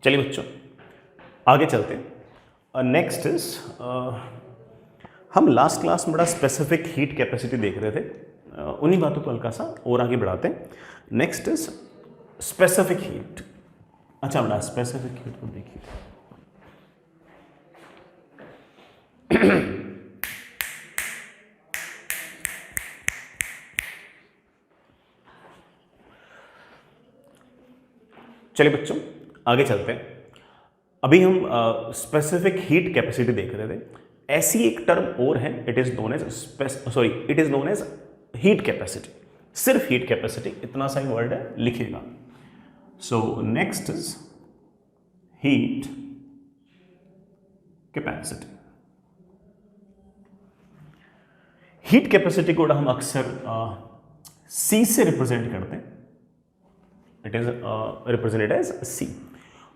चलिए बच्चों आगे चलते हैं। नेक्स्ट इज हम लास्ट क्लास में बड़ा स्पेसिफिक हीट कैपेसिटी देख रहे थे, उन्हीं बातों को हल्का सा और आगे बढ़ाते हैं। Next is specific heat. अच्छा बड़ा स्पेसिफिक हीट को देखिए, चलिए बच्चों आगे चलते हैं। अभी हम स्पेसिफिक हीट कैपेसिटी देख रहे थे। ऐसी एक टर्म और है, it is known as heat capacity. सिर्फ हीट कैपेसिटी इतना सा ही वर्ड है, लिखिएगा। So next is heat capacity. Heat capacity को हम अक्सर सी से रिप्रेजेंट करते हैं। It is represented as C.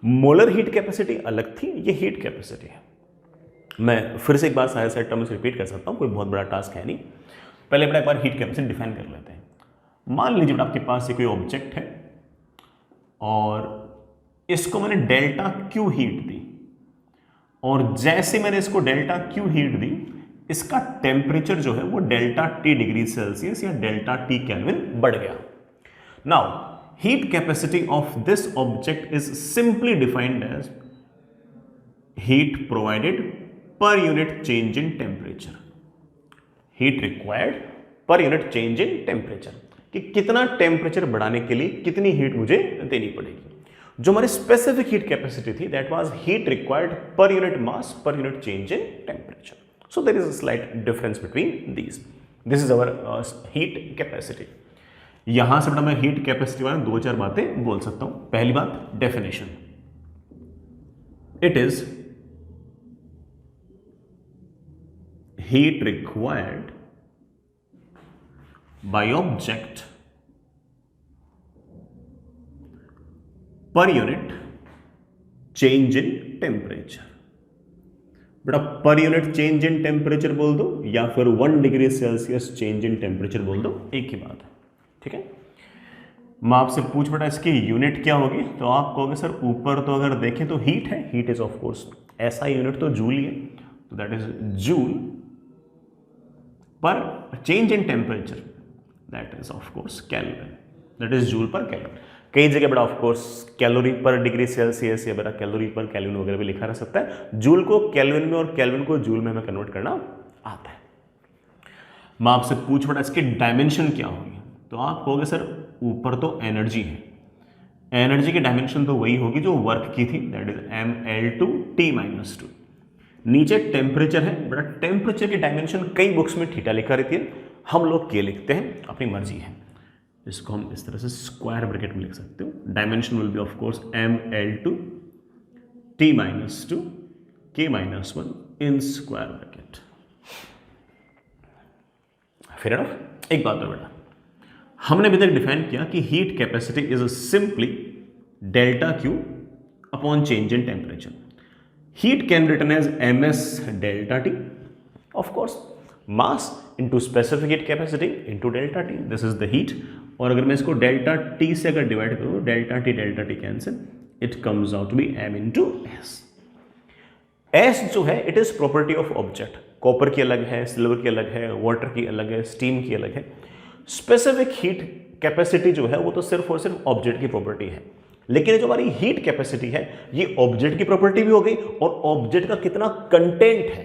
Molar heat capacity अलग थी, ये हीट कैपेसिटी है। मैं फिर से एक बार सारे टर्म्स रिपीट कर सकता हूं, कोई बहुत बड़ा टास्क है नहीं। पहले एक बार हीट कैपेसिटी डिफाइन कर लेते हैं। मान लीजिए आपके पास ये कोई ऑब्जेक्ट है और इसको मैंने डेल्टा क्यू हीट दी, और जैसे मैंने इसको डेल्टा क्यू हीट दी, इसका टेम्परेचर जो है वो डेल्टा टी डिग्री सेल्सियस या डेल्टा टी केल्विन बढ़ गया। Now heat capacity of this object is simply defined as heat provided per unit change in temperature. Heat required per unit change in temperature, कि कितना temperature बढ़ाने के लिए कितनी heat मुझे देनी पड़ेगी। जो हमारी स्पेसिफिक हीट कैपेसिटी थी that was heat required per unit mass per unit change in temperature. So there is a slight difference between these. This is our heat capacity. यहां से बड़ा मैं हीट कैपेसिटी वाले दो चार बातें बोल सकता हूं। पहली बात definition, it is heat required by object पर यूनिट चेंज इन टेम्परेचर। बेटा पर यूनिट चेंज इन टेम्परेचर बोल दो या फिर 1 degree Celsius change in temperature बोल दो, एक ही बात है। ठीक है, मैं आपसे पूछ बेटा इसकी यूनिट क्या होगी, तो आप कहोगे सर ऊपर तो अगर देखें तो हीट है, हीट इज ऑफ कोर्स ऐसा यूनिट तो जूल ही है, तो दैट इज जूल पर change in temperature, that is of course kelvin, that is joule पर केल्विन। कई जगह बेटा of course calorie per degree Celsius या बेटा कैलोरी पर केल्विन वगैरह भी लिखा रह सकता है। जूल को केल्विन में और केल्विन को जूल में हमें कन्वर्ट करना आता है। मैं आपसे पूछ बेटा इसकी डायमेंशन क्या होगी, तो आप कहोगे सर ऊपर तो एनर्जी है, एनर्जी की डायमेंशन तो वही होगी जो वर्क की थी, दैट इज mL2T-2। नीचे टेम्परेचर है, बड़ा टेम्परेचर की डायमेंशन कई बुक्स में थीटा लिखा रहती है, हम लोग के लिखते हैं, अपनी मर्जी है। इसको हम इस तरह से स्क्वायर ब्रैकेट में लिख सकते हो। Dimension will B of course mL2T-2 K-1 in square bracket. फिर एक बात और बेटा, हमने अभी तक डिफाइन किया कि heat capacity is simply delta Q upon change in temperature. Heat can written as ms delta T, of course mass into specific heat capacity into delta T, this is the heat. और अगर मैं इसको delta T से अगर divide करूँ, delta T cancel, it comes out to be m into S. S जो है it is property of object, copper की अलग है, सिल्वर की अलग है, वाटर की अलग है, स्टीम की अलग है। स्पेसिफिक हीट कैपेसिटी जो है वो तो सिर्फ और सिर्फ ऑब्जेक्ट की प्रॉपर्टी है, लेकिन जो हमारी हीट कैपेसिटी है ये ऑब्जेक्ट की प्रॉपर्टी भी हो गई, और ऑब्जेक्ट का कितना कंटेंट है,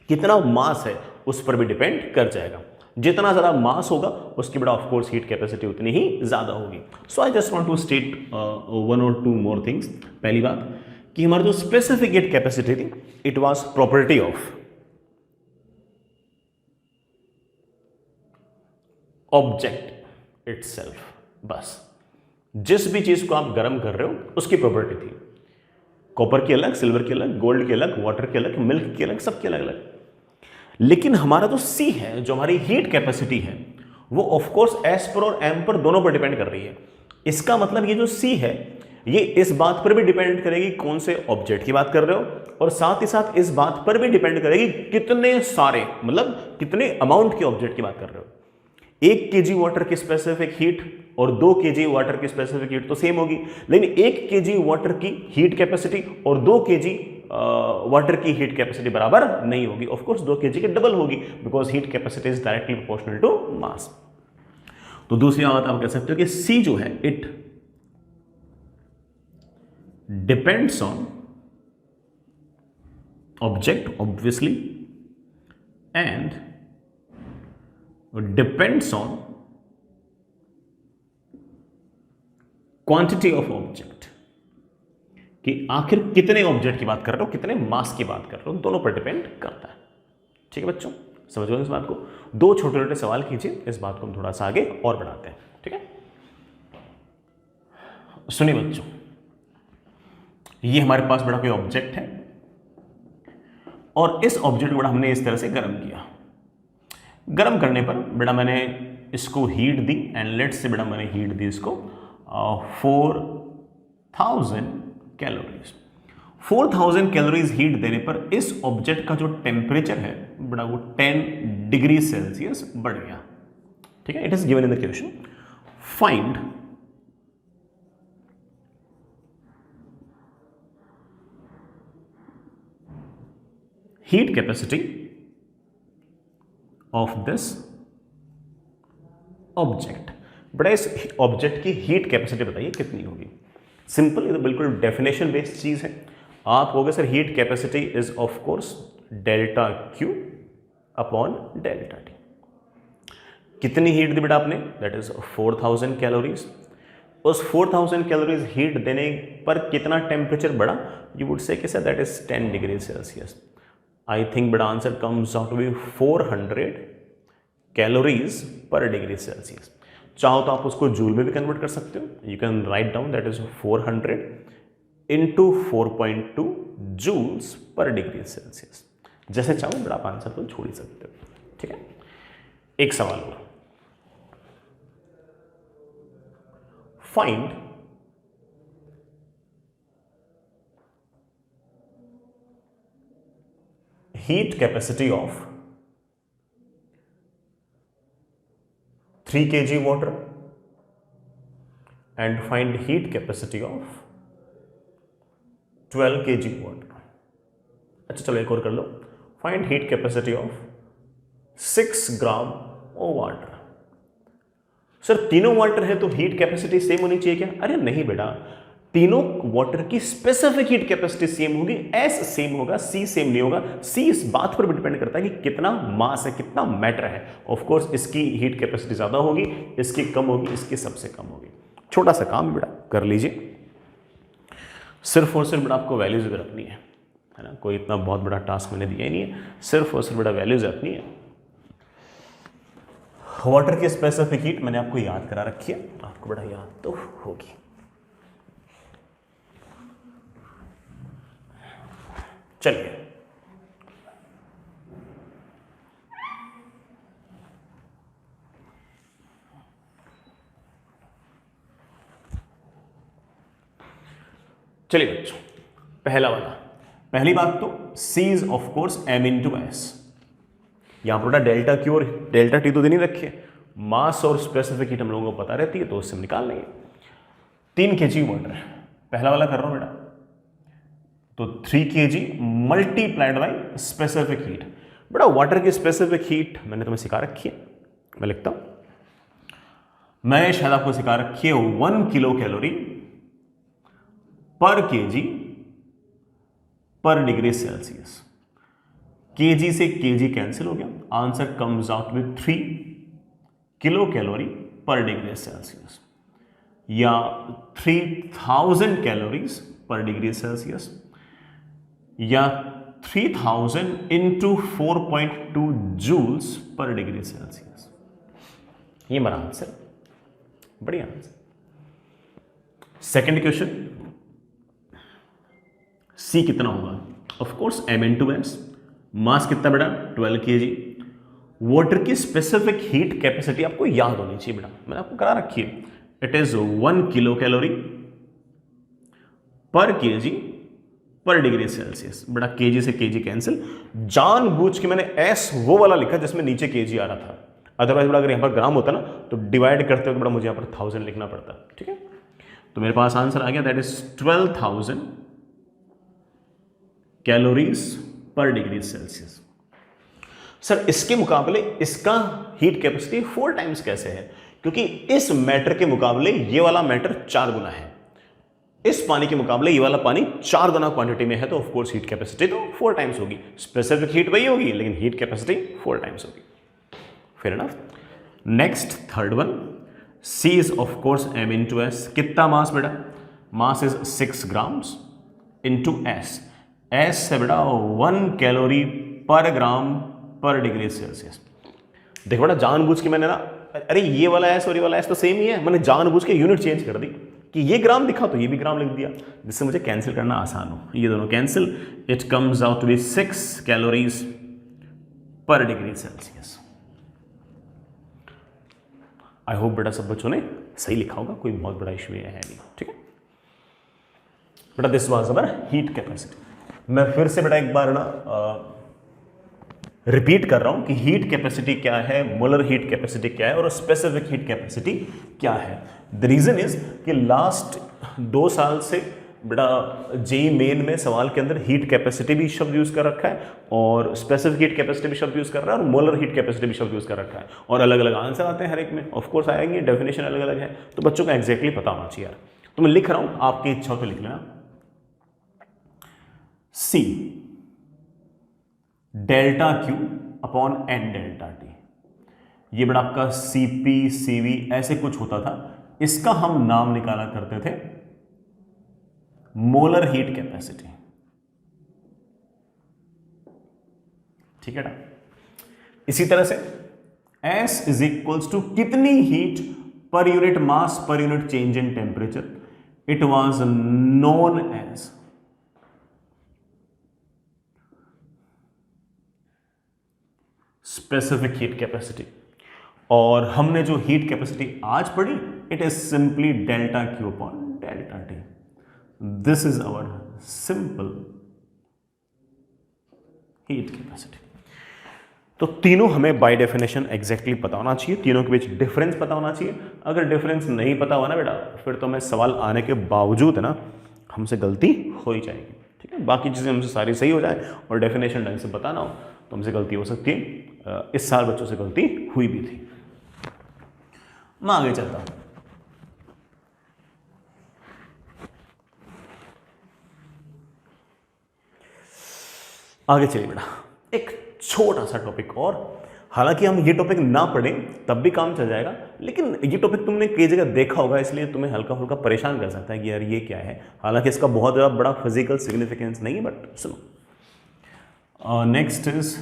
कितना मास है, उस पर भी डिपेंड कर जाएगा। जितना ज्यादा मास होगा उसकी बड़ा ऑफ कोर्स हीट कैपेसिटी उतनी ही ज्यादा होगी। So I just want to state 1 और 2 मोर थिंग्स। पहली बात कि हमारी जो स्पेसिफिक हीट कैपेसिटी थी it was property of object itself. बस जिस भी चीज को आप गर्म कर रहे हो उसकी प्रॉपर्टी थी। कॉपर की अलग, सिल्वर की अलग, गोल्ड की अलग, वाटर की अलग, मिल्क की अलग, सबकी अलग अलग। लेकिन हमारा जो सी है, जो हमारी हीट कैपेसिटी है, वो ऑफ कोर्स एस पर और एम पर दोनों पर डिपेंड कर रही है। इसका मतलब ये जो सी है ये इस बात पर भी डिपेंड करेगी कौन से ऑब्जेक्ट की बात कर रहे हो, और साथ ही साथ इस बात पर भी डिपेंड करेगी कितने सारे, मतलब कितने अमाउंट के ऑब्जेक्ट की बात कर रहे हो। 1 kg वाटर की स्पेसिफिक हीट और 2 kg वाटर की स्पेसिफिक हीट तो सेम होगी, लेकिन 1 kg वाटर की हीट कैपेसिटी और 2 kg वाटर की हीट कैपेसिटी बराबर नहीं होगी। ऑफ कोर्स 2 kg की डबल होगी, because heat capacity is directly proportional to mass. तो दूसरी बात आप कह सकते हो कि C जो है it depends on object obviously and depends on quantity of object, कि आखिर कितने ऑब्जेक्ट की बात कर रहे हो, कितने मास की बात कर रहे हो, दोनों पर डिपेंड करता है। ठीक है बच्चों, समझ गए इस बात को। 2 छोटे छोटे सवाल कीजिए, इस बात को हम थोड़ा सा आगे और बढ़ाते हैं। ठीक है, सुनिए बच्चों, ये हमारे पास बड़ा कोई ऑब्जेक्ट है और इस ऑब्जेक्ट को बड़ा हमने इस तरह से गर्म किया। गर्म करने पर बेटा मैंने इसको heat the and let's say बेटा मैंने हीट दी इसको 4000 कैलोरीज। 4000 कैलोरीज हीट देने पर इस ऑब्जेक्ट का जो टेम्परेचर है बड़ा वो 10 डिग्री सेल्सियस बढ़ गया। ठीक है, it is given in the question, find heat capacity of this object. बड़ा इस ऑब्जेक्ट की हीट कैपेसिटी बताइए कितनी होगी। सिंपल, ये तो बिल्कुल डेफिनेशन बेस्ड चीज है। आप कहोगे sir heat capacity is of course delta Q upon delta T. कितनी हीट दी बेटा आपने, दैट इज 4000 कैलोरीज। उस 4000 कैलोरीज हीट देने पर कितना टेम्परेचर बढ़ा, यू वुड से कि sir that is 10 degree Celsius. I think बेटा answer comes out to be 400 calories per degree Celsius. चाहो तो आप उसको जूल में भी कन्वर्ट कर सकते हो। You can write down that is 400 into 4.2 joules per degree Celsius. जैसे चाहो बड़ा आप आंसर को छोड़ ही सकते हो। ठीक है, एक सवाल और, find heat capacity of 3 kg water and find heat capacity of 12 kg water। अच्छा चलो एक और कर लो, find heat capacity of 6 gram water. Sir तीनों वाटर है तो हीट कैपेसिटी सेम होनी चाहिए क्या? अरे नहीं बेटा, तीनों वाटर की स्पेसिफिक हीट कैपेसिटी सेम होगी, एस सेम होगा, सी सेम नहीं होगा। सी इस बात पर भी डिपेंड करता है कि कितना मास है, कितना मैटर है। ऑफ कोर्स इसकी हीट कैपेसिटी ज्यादा होगी, इसकी कम होगी, इसकी सबसे कम होगी। छोटा सा काम बेटा कर लीजिए, सिर्फ और सिर्फ बेटा आपको वैल्यूज रखनी है ना, कोई इतना बहुत बड़ा टास्क मैंने दिया ही नहीं है, सिर्फ और सिर्फ बेटा वैल्यूज रखनी है। वाटर की स्पेसिफिक हीट मैंने आपको याद करा रखी है, आपको बेटा याद तो होगी। चलिए चलिए बच्चों, पहला वाला, पहली बात तो C is of course m into S. यहां पर डेल्टा क्यू और डेल्टा टी तो दे नहीं रखे, मास और स्पेसिफिक हीट हम लोगों को पता रहती है तो उससे हम निकाल लेंगे। 3 kg वाटर है, पहला वाला कर रहा हूं बेटा, तो 3 kg multiplied by specific heat. बेटा वाटर की स्पेसिफिक हीट मैंने तुम्हें सिखा रखी है, मैं लिखता हूं, मैं शायद आपको सिखा रखी है 1 kilo calorie per KG per degree Celsius. KG से केजी कैंसिल हो गया, answer comes out with 3 kilo calorie per degree Celsius, या 3000 कैलोरीज पर डिग्री सेल्सियस, या 3000 into 4.2 joules per degree Celsius. ये मेरा आंसर, बढ़िया आंसर। सेकेंड क्वेश्चन, सी कितना होगा? Of course m into S. मास कितना बेटा? 12 kg। वाटर की स्पेसिफिक हीट कैपेसिटी आपको याद होनी चाहिए बेटा, मैंने आपको करा रखी है, it is 1 kilo calorie per KG per degree Celsius. बेटा केजी से केजी कैंसिल, जानबूझ के मैंने एस वो वाला लिखा जिसमें नीचे केजी आ रहा था, अदरवाइज बड़ा अगर यहाँ पर ग्राम होता ना तो डिवाइड करते वक्त बड़ा मुझे यहाँ पर 1000 लिखना पड़ता, ठीक है। तो मेरे पास आंसर आ गया, that is 12,000 calories per degree Celsius. Sir इसके मुकाबले इसका हीट कैपेसिटी 4 टाइम्स कैसे है? क्योंकि इस मैटर के मुकाबले ये वाला मैटर 4 गुना है, इस पानी के मुकाबले ये वाला पानी 4 गुना क्वांटिटी में है, तो ऑफ कोर्स हीट कैपेसिटी तो 4 टाइम्स होगी। स्पेसिफिक हीट वही होगी लेकिन हीट कैपेसिटी 4 टाइम्स होगी। Fair enough. Next third one, C is of course M into S. कितना मास बेटा? Mass is 6 grams into S. S है बेटा 1 कैलोरी पर ग्राम पर डिग्री सेल्सियस। देखो बेटा जानबूझ के मैंने ना, अरे ये वाला एस और ये वाला एस तो सेम ही है, मैंने जानबूझ के यूनिट चेंज कर दी कि ये ग्राम दिखा तो ये भी ग्राम लिख दिया, जिससे मुझे कैंसिल करना आसान हो। ये दोनों cancel, it comes out to be 6 calories per degree Celsius. I hope बेटा सब बच्चों ने सही लिखा होगा, कोई बहुत बड़ा इशू है नहीं, ठीक है बेटा। This was our heat capacity. मैं फिर से बेटा एक बार ना रिपीट कर रहा हूं कि हीट कैपेसिटी क्या है, मोलर हीट कैपेसिटी क्या है और स्पेसिफिक हीट कैपेसिटी क्या है। द रीजन इज कि लास्ट 2 साल से बेटा जेई मेन में सवाल के अंदर हीट कैपेसिटी भी शब्द यूज कर रखा है और स्पेसिफिक हीट कैपेसिटी भी शब्द यूज कर रहा है और मोलर हीट कैपेसिटी भी शब्द यूज कर रखा है, और अलग अलग आंसर आते हैं हर एक में, ऑफ कोर्स आएंगे, डेफिनेशन अलग अलग है, तो बच्चों को एग्जैक्टली पता होना चाहिए यार। तो मैं लिख रहा हूं, आपकी इच्छा हो तो लिख लेना। C delta Q upon n delta T, ये बड़ा आपका सीपी सीवी ऐसे कुछ होता था, इसका हम नाम निकाला करते थे मोलर हीट कैपेसिटी, ठीक है ना। इसी तरह से S इज इक्वल्स टू कितनी heat per unit mass per unit change in temperature, it was known as specific heat capacity. और हमने जो हीट कैपेसिटी आज पढ़ी, it is simply delta Q upon delta T. This is our simple heat capacity. तो तीनों हमें by definition exactly पता होना चाहिए, तीनों के बीच डिफरेंस पता होना चाहिए। अगर डिफरेंस नहीं पता हुआ ना बेटा, फिर तो हमें सवाल आने के बावजूद है ना हमसे गलती हो ही जाएगी, ठीक है। बाकी चीज़ें हमसे सारी सही हो जाए और डेफिनेशन ढंग से बताना हो तो हमसे गलती हो सकती है। इस साल बच्चों से गलती हुई भी थी। मैं आगे चलता हूं। आगे चलिए बेटा, एक छोटा सा टॉपिक और, हालांकि हम ये टॉपिक ना पढ़ें तब भी काम चल जाएगा, लेकिन ये टॉपिक तुमने कई जगह देखा होगा इसलिए तुम्हें हल्का फुल्का परेशान कर सकता है कि यार ये क्या है। हालांकि इसका बहुत ज़्यादा बड़ा फिजिकल सिग्निफिकेंस नहीं है, बट सुनो। Next is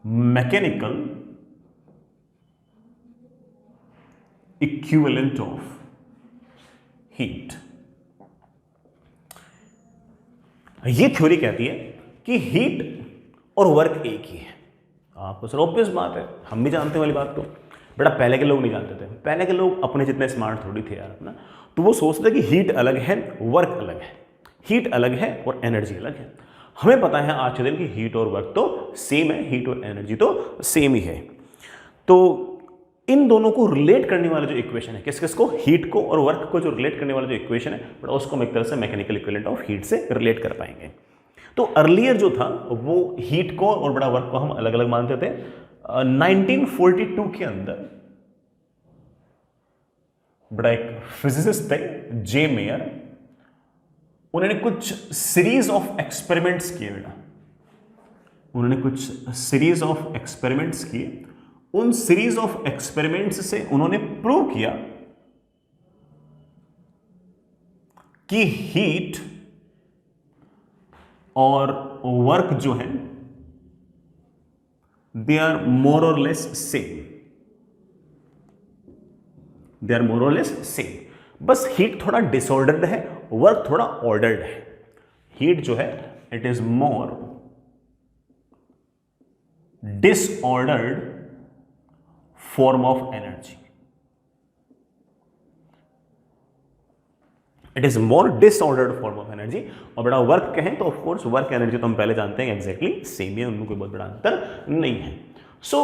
mechanical equivalent of heat. ये थ्योरी कहती है कि हीट और वर्क एक ही है। आपको सर ऑब्वियस बात है, हम भी जानते हैं वाली बात। तो बेटा पहले के लोग नहीं जानते थे, पहले के लोग अपने जितने स्मार्ट थोड़ी थे यार ना, तो वो सोचते थे कि हीट अलग है वर्क अलग है, हीट अलग है और एनर्जी अलग है। हमें पता है आज के दिन कि हीट और वर्क तो सेम है, हीट और एनर्जी तो सेम ही है। तो इन दोनों को रिलेट करने वाला जो इक्वेशन है, किस किस को, हीट को और वर्क को जो रिलेट करने वाला जो इक्वेशन है, बड़ा उसको हम एक तरह से मैकेनिकल इक्विवेलेंट ऑफ हीट से रिलेट कर पाएंगे। तो अर्लियर जो था वो हीट को और बड़ा वर्क को हम अलग अलग मानते थे। 1942 के अंदर बड़ा एक फिजिसिस्ट थे जे मेयर, उन्होंने कुछ सीरीज ऑफ एक्सपेरिमेंट्स किए बेटा, उन्होंने कुछ सीरीज ऑफ एक्सपेरिमेंट्स किए। उन सीरीज ऑफ एक्सपेरिमेंट्स से उन्होंने प्रूव किया कि हीट और वर्क जो है दे are more or less same, they are more or less same. बस हीट थोड़ा डिसऑर्डर्ड है, वर्क थोड़ा ऑर्डर्ड है। हीट जो है it is more disordered form of energy. It is more disordered form of energy. और बड़ा वर्क कहें तो ऑफकोर्स वर्क एनर्जी तो हम पहले जानते हैं एग्जैक्टली सेम है, उनमें कोई बहुत बड़ा अंतर नहीं है। So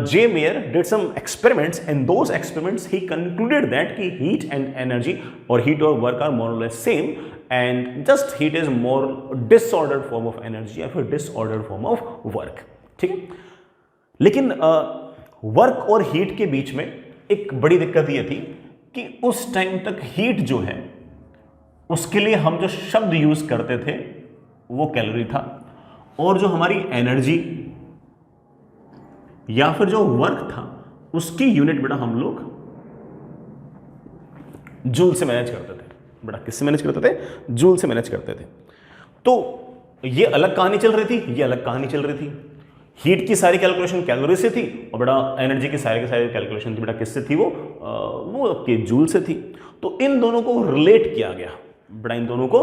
J. Mayer did some experiments, and those experiments he concluded that कि heat and energy or heat or work are more or less same, and just heat is more disordered form of energy या फिर disordered form of work। ठीक है, लेकिन work और heat के बीच में एक बड़ी दिक्कत ये थी कि उस टाइम तक हीट जो है उसके लिए हम जो शब्द यूज करते थे वो कैलोरी था, और जो हमारी एनर्जी या फिर जो वर्क था उसकी यूनिट बेटा हम लोग जूल से मैनेज करते थे। बेटा किससे मैनेज करते थे? जूल से मैनेज करते थे। तो ये अलग कहानी चल रही थी, ये अलग कहानी चल रही थी। हीट की सारी कैलकुलेशन कैलोरी से थी और बेटा एनर्जी की सारी कैलकुलेशन थी बेटा किससे थी? वो आपके जूल से थी। तो इन दोनों को रिलेट किया गया बेटा, इन दोनों को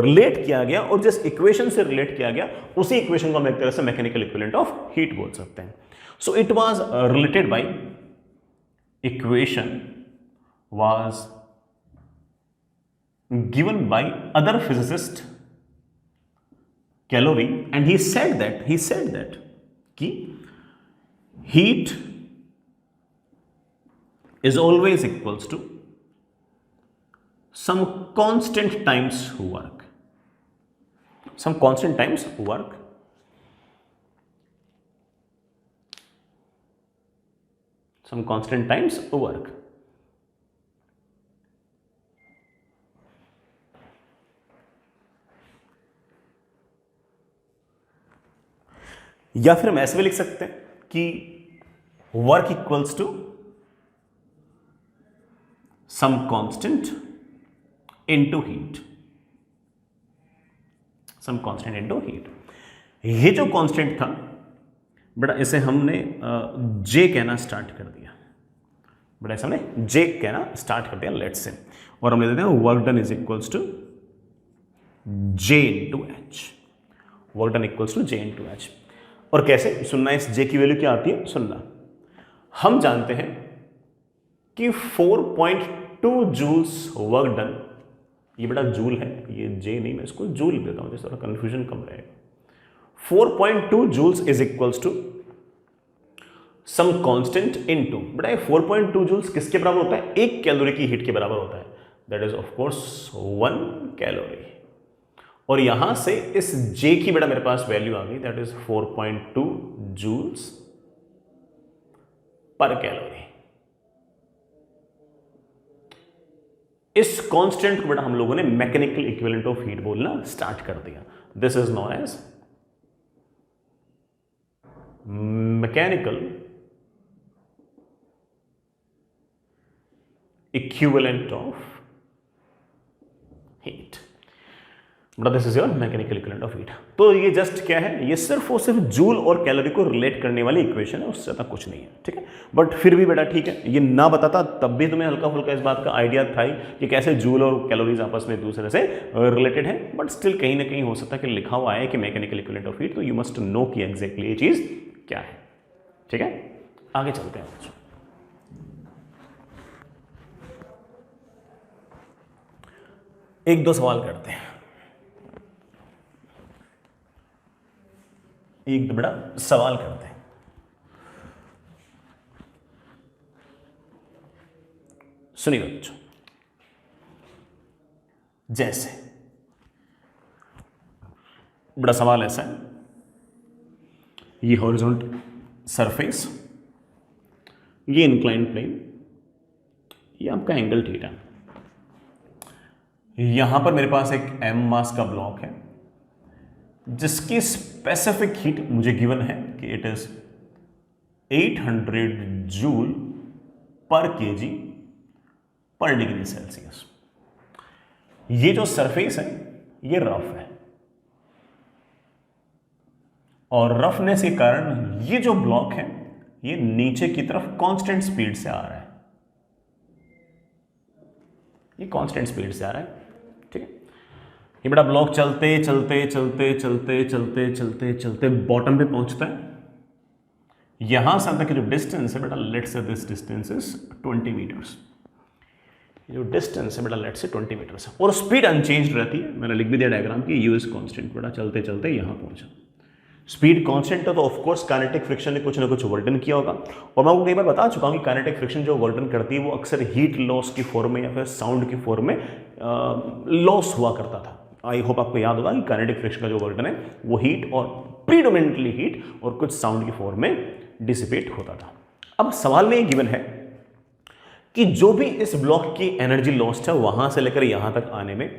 रिलेट किया गया, और जिस इक्वेशन से रिलेट किया गया उसी इक्वेशन को हम एक तरह से मैकेनिकल इक्विवेलेंट ऑफ हीट बोल सकते हैं। So it was related by equation was given by other physicist Calorie, and he said that कि heat is always equals to some constant times work, some constant times work, some constant times work। या फिर हम ऐसे भी लिख सकते हैं कि work equals to some constant into heat, some constant into heat. ये जो कांस्टेंट था बेटा इसे हमने जे कहना स्टार्ट कर दिया, बेटा इसे हमने जे कहना स्टार्ट कर दिया लेट्स से, और हम ले देते हैं work done is equals to J into H, work done equals to J into H. और कैसे सुनना, इस जे की वैल्यू क्या आती है सुनना। हम जानते हैं कि 4.2 जूल्स वर्क डन, ये बेटा जूल है, ये जे नहीं, मैं इसको जूल लिख देता हूं जिस थोड़ा कंफ्यूजन कम रहेगा। 4.2 joules is equals to some constant into, बेटा ये 4.2 joules किसके बराबर होता है? 1 कैलोरी की हीट के बराबर होता है, that is of course 1 calorie. और यहां से इस J की बेटा मेरे पास वैल्यू आ गई, दैट इज 4.2 joules पर कैलोरी। इस कांस्टेंट को बेटा हम लोगों ने मैकेनिकल इक्विवेलेंट ऑफ हीट बोलना स्टार्ट कर दिया। This is known as mechanical equivalent of heat, but this is your mechanical equivalent of heat. तो ये जस्ट क्या है, ये सिर्फ और सिर्फ जूल और कैलोरी को रिलेट करने वाली इक्वेशन है, उससे ज़्यादा कुछ नहीं है। ठीक है, बट फिर भी बेटा ठीक है, ये ना बताता तब भी तुम्हें हल्का फुल्का इस बात का आइडिया था ही कि कैसे जूल और कैलोरीज आपस में एक दूसरे से रिलेटेड है, बट स्टिल कहीं ना कहीं हो सकता है कि लिखा हुआ है कि मैकेनिकल इक्विवेलेंट ऑफ हीट, तो यू मस्ट नो कि एग्जैक्टली ये चीज़ क्या है। ठीक है, आगे चलते हैं। एक दो सवाल करते हैं, एक बड़ा सवाल करते हैं। सुनिए बच्चों, जैसे बड़ा सवाल ऐसा है, ये हॉरिजॉन्टल सरफेस, ये इंक्लाइन प्लेन, ये आपका एंगल थीटा, यहां पर मेरे पास एक m मास का ब्लॉक है जिसकी स्पेसिफिक हीट मुझे गिवन है कि it is 800 joule per KG per degree Celsius. ये जो सरफेस है ये रफ है, और रफनेस के कारण ये जो ब्लॉक है ये नीचे की तरफ कांस्टेंट स्पीड से आ रहा है, ये कांस्टेंट स्पीड से आ रहा है। ठीक है, ये बड़ा ब्लॉक चलते चलते चलते चलते चलते चलते चलते बॉटम पे पहुंचता है। यहां से तक जो डिस्टेंस है बेटा, let's say this distance is 20 meters. जो डिस्टेंस है बेटा लेट से 20 मीटर्स और स्पीड अनचेंज रहती है, मैंने लिख भी दिया डायग्राम की यू इज कांस्टेंट बेटा, चलते चलते यहाँ पहुंचा। स्पीड कांस्टेंट है तो ऑफकोर्स काइनेटिक फ्रिक्शन ने कुछ ना कुछ वर्डन किया होगा, और मैं आपको कई बार बता चुका हूँ कि काइनेटिक फ्रिक्शन जो वर्डन करती है वो अक्सर हीट लॉस की फॉर्म में या फिर साउंड की फॉर्म में लॉस हुआ करता था। आई होप आपको याद होगा कि काइनेटिक फ्रिक्शन का जो वर्डन है वो हीट और प्रीडोमिनेंटली हीट और कुछ साउंड की फॉर्म में डिसिपेट होता था। अब सवाल में ये गिवन है कि जो भी इस ब्लॉक की एनर्जी लॉस्ट है वहां से लेकर यहां तक आने में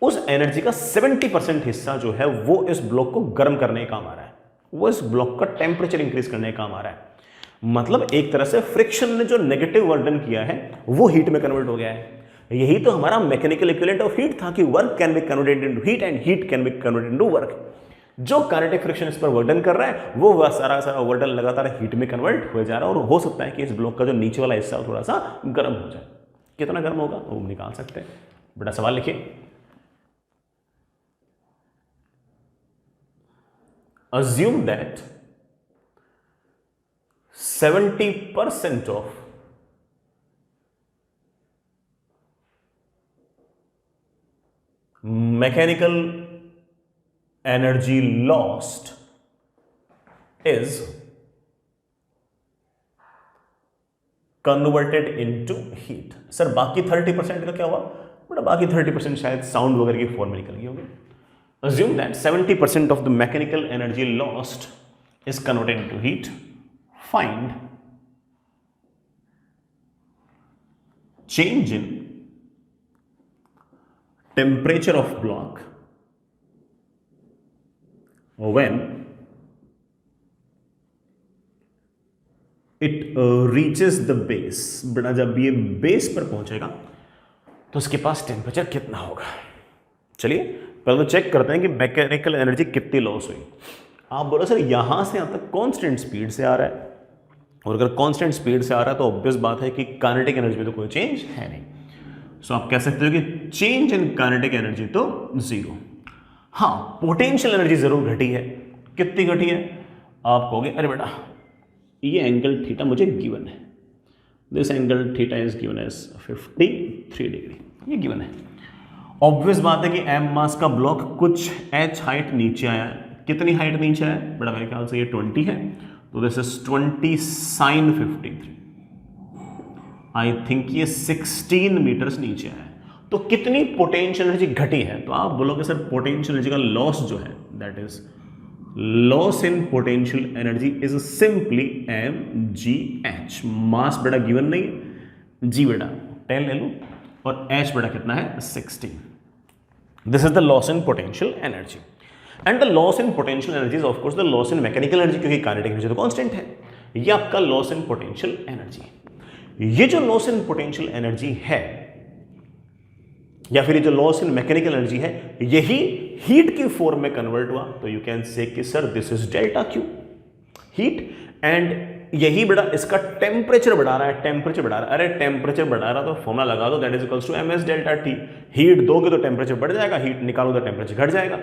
उस एनर्जी का 70% हिस्सा जो है वो इस ब्लॉक को गर्म करने का काम आ रहा है, वो इस ब्लॉक का टेम्परेचर इंक्रीज करने का काम आ रहा है। मतलब एक तरह से फ्रिक्शन ने जो नेगेटिव वर्डन किया है वो हीट में कन्वर्ट हो गया है। यही तो हमारा मैकेनिकल इक्विवेलेंट ऑफ हीट था कि work can be converted into heat and heat can be converted into work. जो काइनेटिक फ्रिक्शन इस पर वर्डन कर रहा है वो सारा वर्डन लगातार हीट में कन्वर्ट हो जा रहा है, और हो सकता है कि इस ब्लॉक का जो नीचे वाला हिस्सा थोड़ा सा गर्म हो जाए। कितना गर्म होगा वो निकाल सकते हैं। बड़ा सवाल लिखिए, assume that 70% of mechanical energy lost is converted into heat। Sir बाकी 30% का क्या हुआ? बेटा बाकी 30% शायद साउंड वगैरह की फॉर्म में निकल गई होगी। Assume that 70% of the mechanical energy lost is converted into heat. Find change in temperature of block when it reaches the base। बेटा जब ये बेस पर पहुंचेगा तो उसके पास टेम्परेचर कितना होगा। चलिए पहले तो चेक करते हैं कि मैकेनिकल एनर्जी कितनी लॉस हुई। आप बोलो सर यहां से यहां तक कांस्टेंट स्पीड से आ रहा है, और अगर कांस्टेंट स्पीड से आ रहा है तो ऑब्वियस बात है कि काइनेटिक एनर्जी में तो कोई चेंज है नहीं। सो आप कह सकते हो कि चेंज इन काइनेटिक एनर्जी तो जीरो। हाँ पोटेंशियल एनर्जी जरूर घटी है। कितनी घटी है? आप कहोगे अरे बेटा ये एंगल थीटा मुझे गिवन है, this angle theta is given as 53 degree, ये गिवन है। ऑब्वियस बात है कि एम मास का ब्लॉक कुछ एच हाइट नीचे आया है। कितनी हाइट नीचे आया है? बड़ा मेरे ख्याल से ये 20 है, तो this is 20 sine 53। I think ये 16 मीटर्स नीचे आया है। तो कितनी पोटेंशियल एनर्जी घटी है? तो आप बोलोगे सर पोटेंशियल एनर्जी का लॉस जो है that is loss in potential energy is simply M G H. Mass बेटा गिवन नहीं है, जी बेटा 10 ले लो और एच बेटा कितना है 16। This is the loss in potential energy and the loss in potential energy is of course the loss in mechanical energy, क्योंकि काइनेटिक एनर्जी तो कांस्टेंट है। ये आपका लॉस इन पोटेंशियल एनर्जी। ये जो लॉस इन पोटेंशियल एनर्जी है या फिर ये जो लॉस इन मैकेनिकल एनर्जी है यही हीट की फॉर्म में कन्वर्ट हुआ, तो यू कैन से कि sir this is delta Q heat, and यही बेटा इसका टेम्परेचर बढ़ा रहा है। टेम्परेचर बढ़ा रहा है, अरे टेम्परेचर बढ़ा रहा तो फॉर्मूला लगा दो that is equals to M S delta T. Heat दोगे तो टेम्परेचर बढ़ जाएगा, हीट निकालो तो टेम्परेचर घट जाएगा।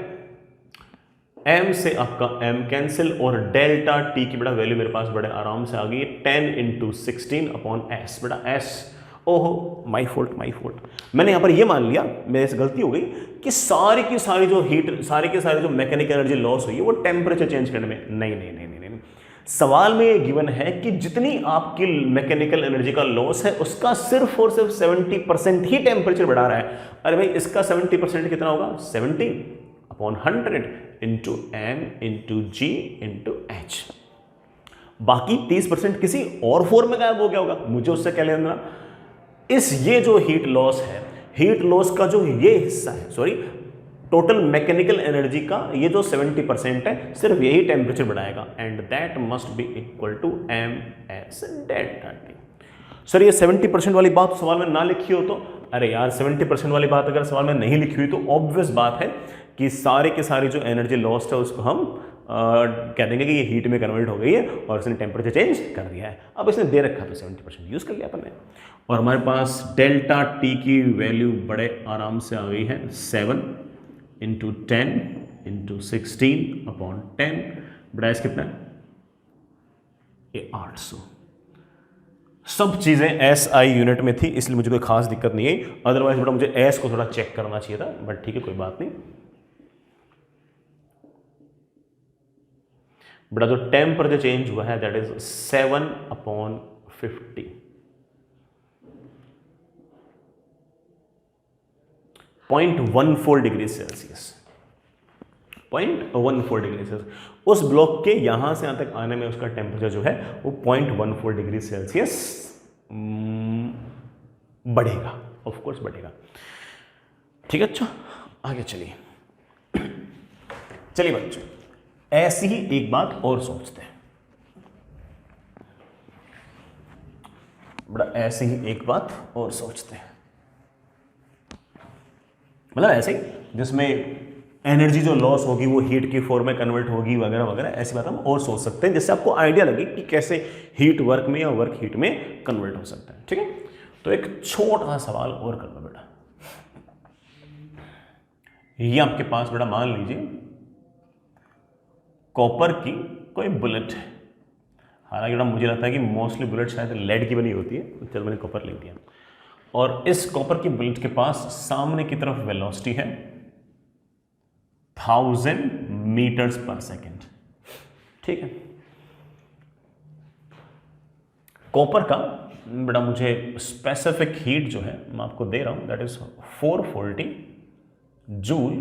एम से आपका एम कैंसिल और डेल्टा टी की बेटा वैल्यू मेरे पास बड़े आराम से आ गई 10 इंटू 16 अपॉन एस। बेटा एस, ओहो माई फोल्ट, मैंने यहां पर यह मान लिया, मेरे से गलती हो गई कि सारी की सारी जो हीट, सारी के सारी जो मैकेनिकल एनर्जी लॉस हुई है वो टेम्परेचर चेंज करने में। नहीं, सवाल में ये गिवन है कि जितनी आपकी मैकेनिकल एनर्जी का लॉस है उसका सिर्फ और सिर्फ 70% ही टेम्परेचर बढ़ा रहा है। अरे भाई इसका 70% कितना होगा? 70 अपॉन 100 इंटू एम इंटू जी इंटू एच। बाकी 30% किसी और फॉर्म में गायब हो गया होगा, मुझे उससे क्या लेना। इस ये जो हीट लॉस है, हीट लॉस का जो ये हिस्सा है, सॉरी टोटल मैकेनिकल एनर्जी का ये जो 70% है सिर्फ यही टेम्परेचर बढ़ाएगा, and that must be equal to M S delta T. Sir ये 70% वाली बात सवाल में ना लिखी हो तो, अरे यार 70% वाली बात अगर सवाल में नहीं लिखी हुई तो ऑब्वियस बात है कि सारे के सारी जो एनर्जी लॉस्ट है उसको हम कह देंगे कि ये हीट में कन्वर्ट हो गई है और इसने टेम्परेचर चेंज कर दिया है। अब इसने दे रखा तो 70% यूज कर लिया अपन ने, और हमारे पास डेल्टा टी की वैल्यू बड़े आराम से आ गई है 7 इंटू 10 इंटू 16 अपॉन 10। बड़ा कितना है? ये 800। सब चीज़ें एस आई यूनिट में थी, इसलिए मुझे कोई खास दिक्कत नहीं आई। अदरवाइज बेटा मुझे एस को थोड़ा चेक करना चाहिए था, बट ठीक है कोई बात नहीं। बेटा जो टेम्परेचर चेंज हुआ है that is 7/50, 0.14 degree Celsius, 0.14 degree Celsius. उस ब्लॉक के यहां से यहां तक आने में उसका टेम्परेचर जो है वो 0.14 डिग्री सेल्सियस बढ़ेगा, ऑफ कोर्स बढ़ेगा। ठीक है, अच्छा आगे चलिए। चलिए बच्चों, ऐसी ही एक बात और सोचते हैं। बड़ा ऐसे ही एक बात और सोचते हैं, मतलब ऐसे ही जिसमें एनर्जी जो लॉस होगी वो हीट की फॉर्म में कन्वर्ट होगी वगैरह वगैरह, ऐसी बात हम और सोच सकते हैं जिससे आपको आइडिया लगे कि कैसे हीट वर्क में या वर्क हीट में कन्वर्ट हो सकता है। ठीक है, तो एक छोटा सा सवाल और कर लो बेटा। ये आपके पास बेटा मान लीजिए कॉपर की कोई बुलेट है, हालांकि बेटा मुझे लगता है कि मोस्टली बुलेट शायद लेड की बनी होती है, चल मैंने कॉपर लिख दिया। और इस कॉपर की बुलेट के पास सामने की तरफ वेलोसिटी है 1000 मीटर्स पर सेकेंड। ठीक है, कॉपर का बेटा मुझे स्पेसिफिक हीट जो है मैं आपको दे रहा हूं that is 440 joule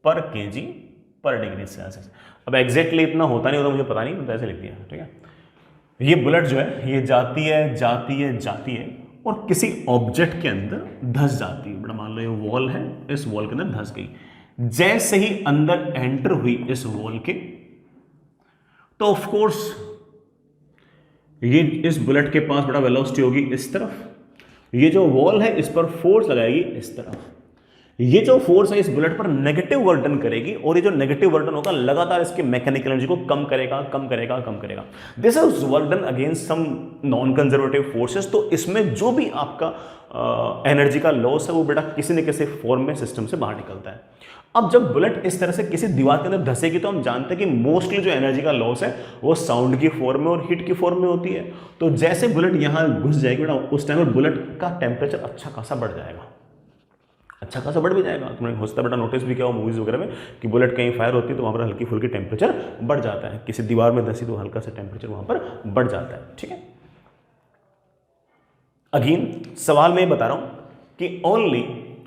per KG per degree Celsius. अब एग्जैक्टली इतना होता नहीं होता मुझे पता नहीं, तो ऐसे लिख दिया। ठीक है, ये बुलेट जो है ये जाती है जाती है जाती है और किसी ऑब्जेक्ट के अंदर धंस जाती है। बेटा मान लो ये वॉल है, इस वॉल के अंदर धंस गई। जैसे ही अंदर एंटर हुई इस वॉल के, तो ऑफ कोर्स ये इस बुलेट के पास बड़ा वेलोसिटी होगी इस तरफ, ये जो वॉल है इस पर फोर्स लगाएगी इस तरफ। ये जो फोर्स है इस बुलेट पर नेगेटिव वर्क डन करेगी और ये जो नेगेटिव वर्क डन होगा लगातार इसके मैकेनिकल एनर्जी को कम करेगा कम करेगा कम करेगा। This is work done against some non conservative forces. तो इसमें जो भी आपका एनर्जी का लॉस है वो बेटा किसी न किसी फॉर्म में सिस्टम से बाहर निकलता है। अब जब बुलेट इस तरह से किसी दीवार के अंदर धंसेगी तो हम जानते हैं कि मोस्टली जो एनर्जी का लॉस है वो साउंड की फॉर्म में और हीट की फॉर्म में होती है। तो जैसे बुलेट यहां घुस जाएगी बेटा उस टाइम में बुलेट का टेम्परेचर अच्छा खासा बढ़ जाएगा, अच्छा खासा बढ़ भी जाएगा। तुमने हो सकता है बेटा नोटिस भी किया हो मूवीज वगैरह में कि बुलेट कहीं फायर होती है तो वहां पर हल्की फुल्की टेम्परेचर बढ़ जाता है, किसी दीवार में धंसी तो हल्का सा टेम्परेचर वहां पर बढ़ जाता है। ठीक है, अगेन सवाल में बता रहा हूं कि ओनली,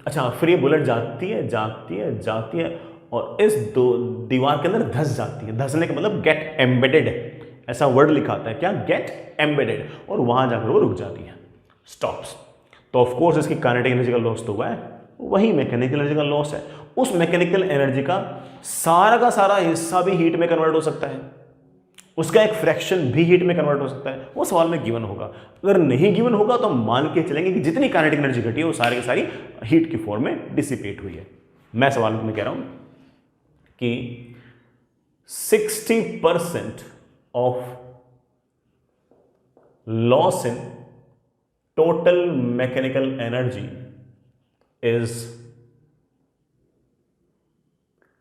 अच्छा फिर ये बुलेट जाती है जाती है जाती है और इस दो दीवार के अंदर धंस जाती है। धंसने का मतलब गेट एम्बेडेड, ऐसा वर्ड लिखा आता है क्या, गेट एम्बेडेड, और वहां जाकर वो रुक जाती है, स्टॉप्स। तो ऑफ कोर्स इसकी काइनेटिक एनर्जी का लॉस तो हुआ है, वही मैकेनिकल एनर्जी का लॉस है। उस मैकेनिकल एनर्जी का सारा हिस्सा भी हीट में कन्वर्ट हो सकता है, उसका एक फ्रैक्शन भी हीट में कन्वर्ट हो सकता है। वो सवाल में गिवन होगा, अगर नहीं गिवन होगा तो हम मान के चलेंगे कि जितनी काइनेटिक एनर्जी घटी है वो सारी की सारी हीट की फॉर्म में डिसिपेट हुई है। मैं सवाल में कह रहा हूं कि 60% of loss in total mechanical energy is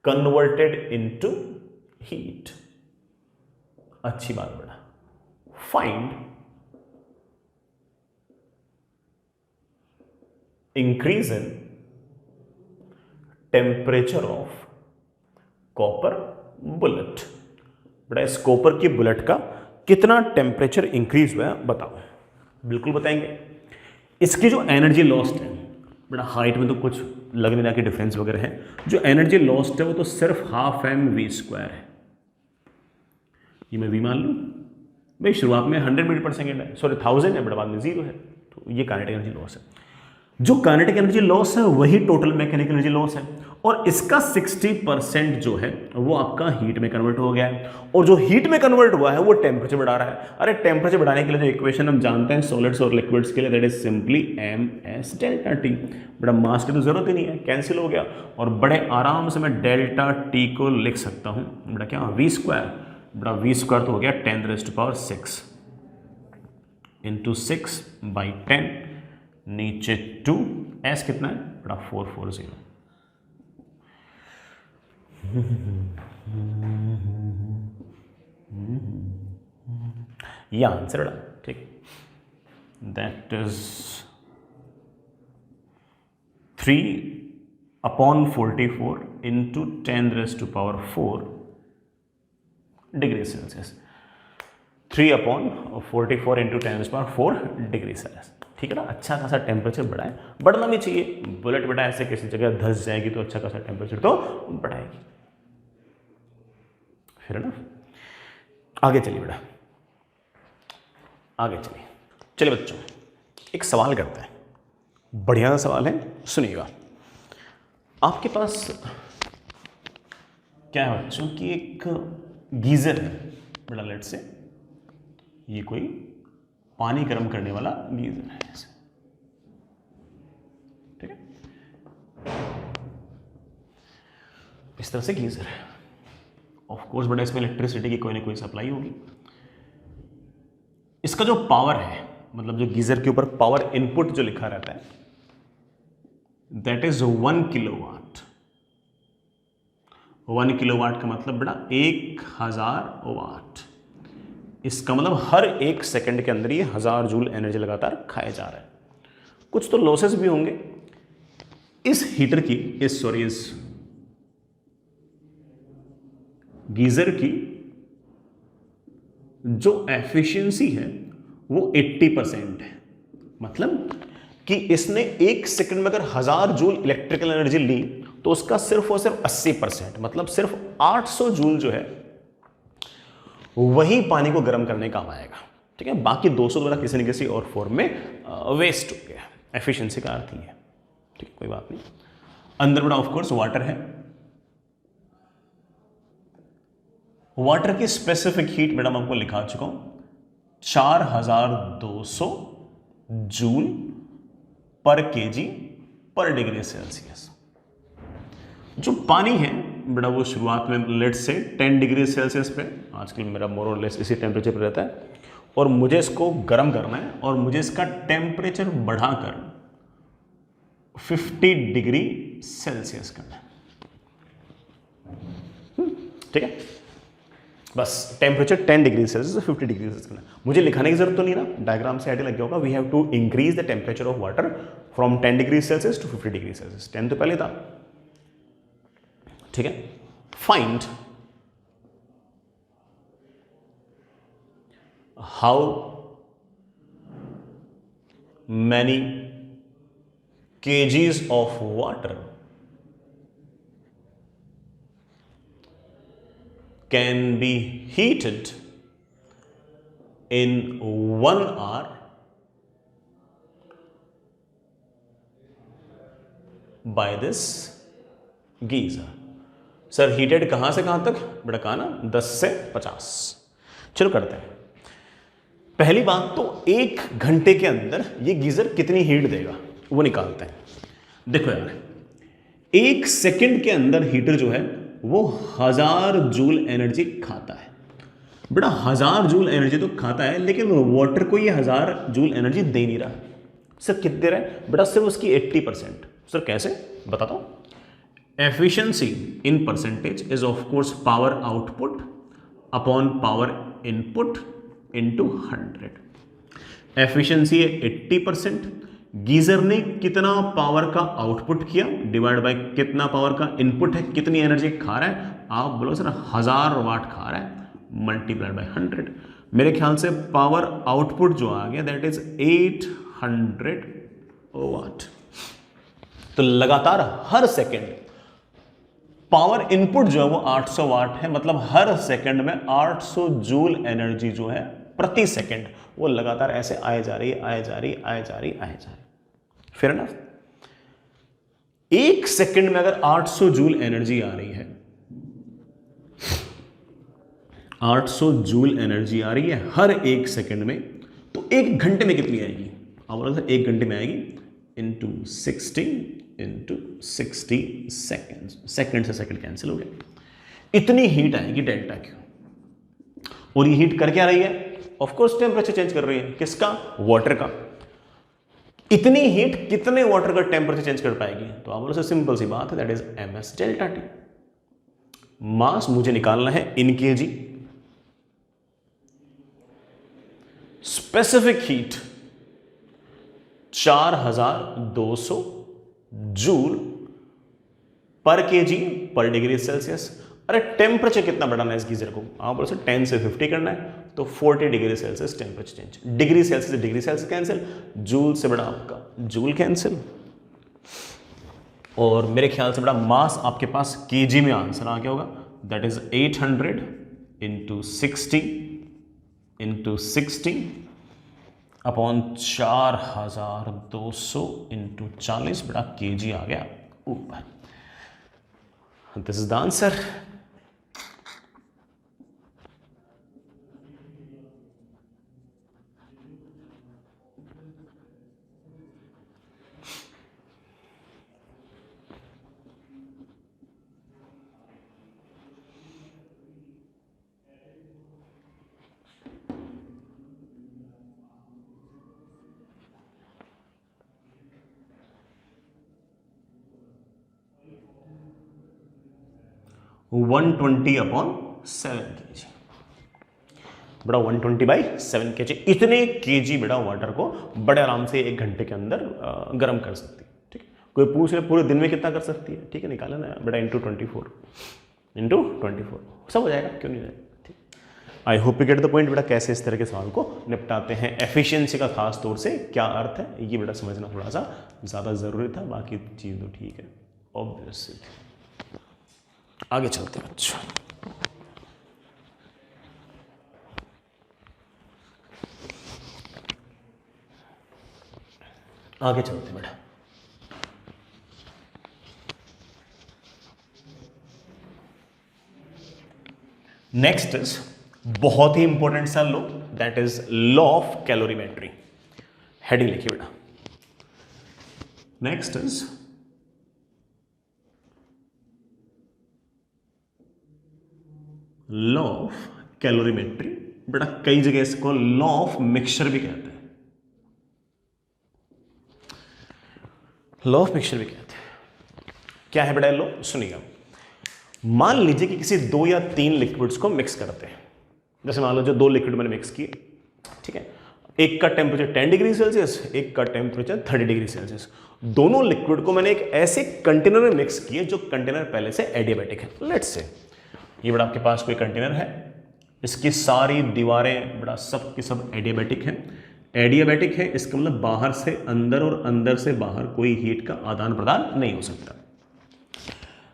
converted into heat। अच्छी बात बेटा, find increase in temperature of copper bullet। बेटा इस कॉपर की बुलेट का कितना टेम्परेचर इंक्रीज हुआ है बताओ। बिल्कुल बताएंगे। इसकी जो एनर्जी लॉस्ट है बेटा, हाइट में तो कुछ लग नहीं रहा कि डिफरेंस वगैरह है, जो एनर्जी लॉस्ट है वो तो सिर्फ 12mv² है। ये मैं v मान लूँ भाई, शुरुआत में 100 मीटर पर सेकेंड है, सॉरी 1000 है, बड़ा बाद में 0 है, तो ये काइनेटिक एनर्जी लॉस है। जो काइनेटिक एनर्जी लॉस है वही टोटल मैकेनिकल एनर्जी लॉस है, और इसका 60% जो है वो आपका हीट में कन्वर्ट हो गया है, और जो हीट में कन्वर्ट हुआ है वो टेम्परेचर बढ़ा रहा है। अरे टेम्परेचर बढ़ाने के लिए जो इक्वेशन हम जानते हैं सॉलिड्स और लिक्विड्स के लिए, that is simply ms delta T. बड़ा मास की तो जरूरत ही नहीं है, कैंसिल हो गया, और बड़े आराम से मैं डेल्टा टी को लिख सकता हूं बड़ा क्या, v²। बड़ा v² तो हो गया 10⁶ इंटू 6/10 नीचे 2, s कितना है बड़ा 440। ये आंसर बड़ा ठीक। that is 3/44 into 10⁻⁴ degree Celsius. 3/44 into 10⁻⁴ degree Celsius. ठीक है ना, अच्छा खासा टेम्परेचर बढ़ा है, बढ़ना भी चाहिए। बुलेट बेटा ऐसे किसी जगह धंस जाएगी तो अच्छा खासा टेम्परेचर तो बढ़ाएगी, फिर ना। आगे चलिए बेटा, आगे चलिए। चलिए बच्चों, एक सवाल करते हैं, बढ़िया सवाल है, सुनिएगा। आपके पास क्या है बच्चों कि एक गीजर है बेटा, लेट से ये कोई पानी गर्म करने वाला गीजर है ऐसे, ठीक है, इस तरह से गीजर है। ऑफ कोर्स बेटा इसमें इलेक्ट्रिसिटी की कोई ना कोई सप्लाई होगी। इसका जो पावर है, मतलब जो गीजर के ऊपर पावर इनपुट जो लिखा रहता है, दैट इज 1 किलोवाट। 1 किलोवाट का मतलब बेटा 1000 वाट। इसका मतलब हर 1 सेकंड के अंदर ये 1000 जूल एनर्जी लगातार खाए जा रहा है। कुछ तो लॉसेस भी होंगे। इस हीटर की, इस गीजर की जो एफिशिएंसी है वो 80% है। मतलब कि इसने 1 सेकंड में अगर 1000 जूल इलेक्ट्रिकल एनर्जी ली तो उसका सिर्फ और सिर्फ 80%, मतलब सिर्फ 800 जूल जो है वही पानी को गर्म करने काम आएगा। ठीक है, बाकी 200 द्वारा किसी न किसी और फॉर्म में वेस्ट हो गया। एफिशिएंसी का अर्थ ही है। ठीक है, कोई बात नहीं। अंदर बड़ा ऑफ कोर्स वाटर है। वाटर की स्पेसिफिक हीट मैडम आपको लिखा चुका हूं, 4200 joule per KG per degree Celsius. जो पानी है बेटा वो शुरुआत में लेट से 10 डिग्री सेल्सियस पे, आजकल मेरा मोर और लेस इसी टेम्परेचर पे रहता है, और मुझे इसको गर्म करना है और मुझे इसका टेम्परेचर बढ़ाकर 50 डिग्री सेल्सियस करना है। ठीक है, बस टेम्परेचर 10 डिग्री सेल्सियस से 50 डिग्री सेल्सियस करना है। मुझे लिखाने की जरूरत तो नहीं ना, डायग्राम से आइडिया लग गया होगा। We have to increase the temperature of water from 10 degree Celsius to 50 degree Celsius. 10 तो पहले था। ठीक है, find how many kgs of water can be heated in 1 hour by this geyser। Sir heated कहां से कहां तक बेटा? कहा ना 10 से 50। चलो करते हैं। पहली बात तो 1 घंटे के अंदर ये गीजर कितनी हीट देगा वो निकालते हैं। देखो यार, 1 सेकंड के अंदर हीटर जो है वो 1000 जूल एनर्जी खाता है। बेटा 1000 जूल एनर्जी तो खाता है, लेकिन वाटर को ये 1000 जूल एनर्जी दे नहीं रहा। सर कितने दे रहा है बेटा? सिर्फ उसकी 80%। सर कैसे, बताता हूं। Efficiency in percentage is of course power output upon power input into 100। Efficiency है 80%। गीजर ने कितना पावर का आउटपुट किया डिवाइड बाय कितना पावर का इनपुट है, कितनी एनर्जी खा रहा है। आप बोलो सर 1000 वाट खा रहा है, मल्टीप्लाइड बाय 100। मेरे ख्याल से पावर आउटपुट जो आ गया दैट इज 800 वाट। तो लगातार हर सेकेंड पावर इनपुट जो है वो 800 वाट है, मतलब हर सेकंड में 800 जूल एनर्जी जो है प्रति सेकंड वो लगातार ऐसे आए जा रही है, आए जा रही, आए जा रही, आए जा रही। फिर ना 1 सेकंड में अगर 800 जूल एनर्जी आ रही है, 800 जूल एनर्जी आ रही है हर 1 सेकंड में, तो 1 घंटे में कितनी आएगी? आप बोला 1 घंटे में आएगी इंटू 60 इंटू 60 सेकेंड। सेकेंड से सेकेंड कैंसिल हो गया। इतनी हीट आएगी डेल्टा की। और ये हीट कर क्या रही है? ऑफ कोर्स टेम्परेचर चेंज कर रही है। किसका? वाटर का। इतनी हीट कितने वाटर का टेम्परेचर चेंज कर पाएगी? तो आप बोलो सिंपल सी बात है, that is ms delta T. Mass मुझे निकालना है in K G. Specific heat 4200 joule per KG per degree Celsius. अरे टेम्परेचर कितना बढ़ाना है इस गीजर को, आप बोलो 10 से 50 करना है तो 40 degree Celsius temperature change. Degree Celsius से डिग्री सेल्सियस कैंसिल, जूल से बड़ा आपका जूल कैंसिल, और मेरे ख्याल से बड़ा मास आपके पास केजी में आंसर आ गया होगा, that is 800 into 60 upon 4200 into 40 बड़ा केजी आ गया ऊपर। This is the answer. One 120 upon 7 kg, बड़ा 120/7 kg। इतने केजी बेटा वाटर को बड़े आराम से 1 घंटे के अंदर गर्म कर सकती है। ठीक है, कोई पूछ रहे पूरे दिन में कितना कर सकती है, ठीक है, निकाला ना बेटा, इंटू 24 सब हो जाएगा, क्यों नहीं जाएगा। ठीक, आई hope you get the point बेटा, कैसे इस तरह के सवाल को निपटाते हैं। एफिशिएंसी का खास तौर से क्या अर्थ है ये बेटा समझना थोड़ा सा ज़्यादा ज़रूरी था, बाकी चीज़ तो ठीक है ऑब्वियसली। आगे चलते हैं बच्चों। आगे चलते हैं बेटा। नेक्स्ट इज बहुत ही इंपॉर्टेंट सा law, that is law of calorimetry. Heading लिखिए बेटा। Next is law of calorimetry. बेटा कई जगह इसको लॉ ऑफ मिक्सचर भी कहते हैं, लॉ ऑफ मिक्सचर भी कहते हैं। क्या है बेटा लॉ, सुनिएगा। मान लीजिए कि किसी 2 या 3 लिक्विड्स को मिक्स करते हैं, जैसे मान लो जो 2 लिक्विड मैंने मिक्स किए, ठीक है, एक का टेम्परेचर 10 डिग्री सेल्सियस, एक का टेम्परेचर 30 डिग्री सेल्सियस। दोनों लिक्विड को मैंने एक ऐसे कंटेनर में मिक्स किए जो कंटेनर पहले से एडियाबैटिक है। लेट्स से ये बड़ा आपके पास कोई कंटेनर है, इसकी सारी दीवारें बड़ा सब की सब एडियाबैटिक हैं। एडियाबैटिक है इसका मतलब बाहर से अंदर और अंदर से बाहर कोई हीट का आदान प्रदान नहीं हो सकता।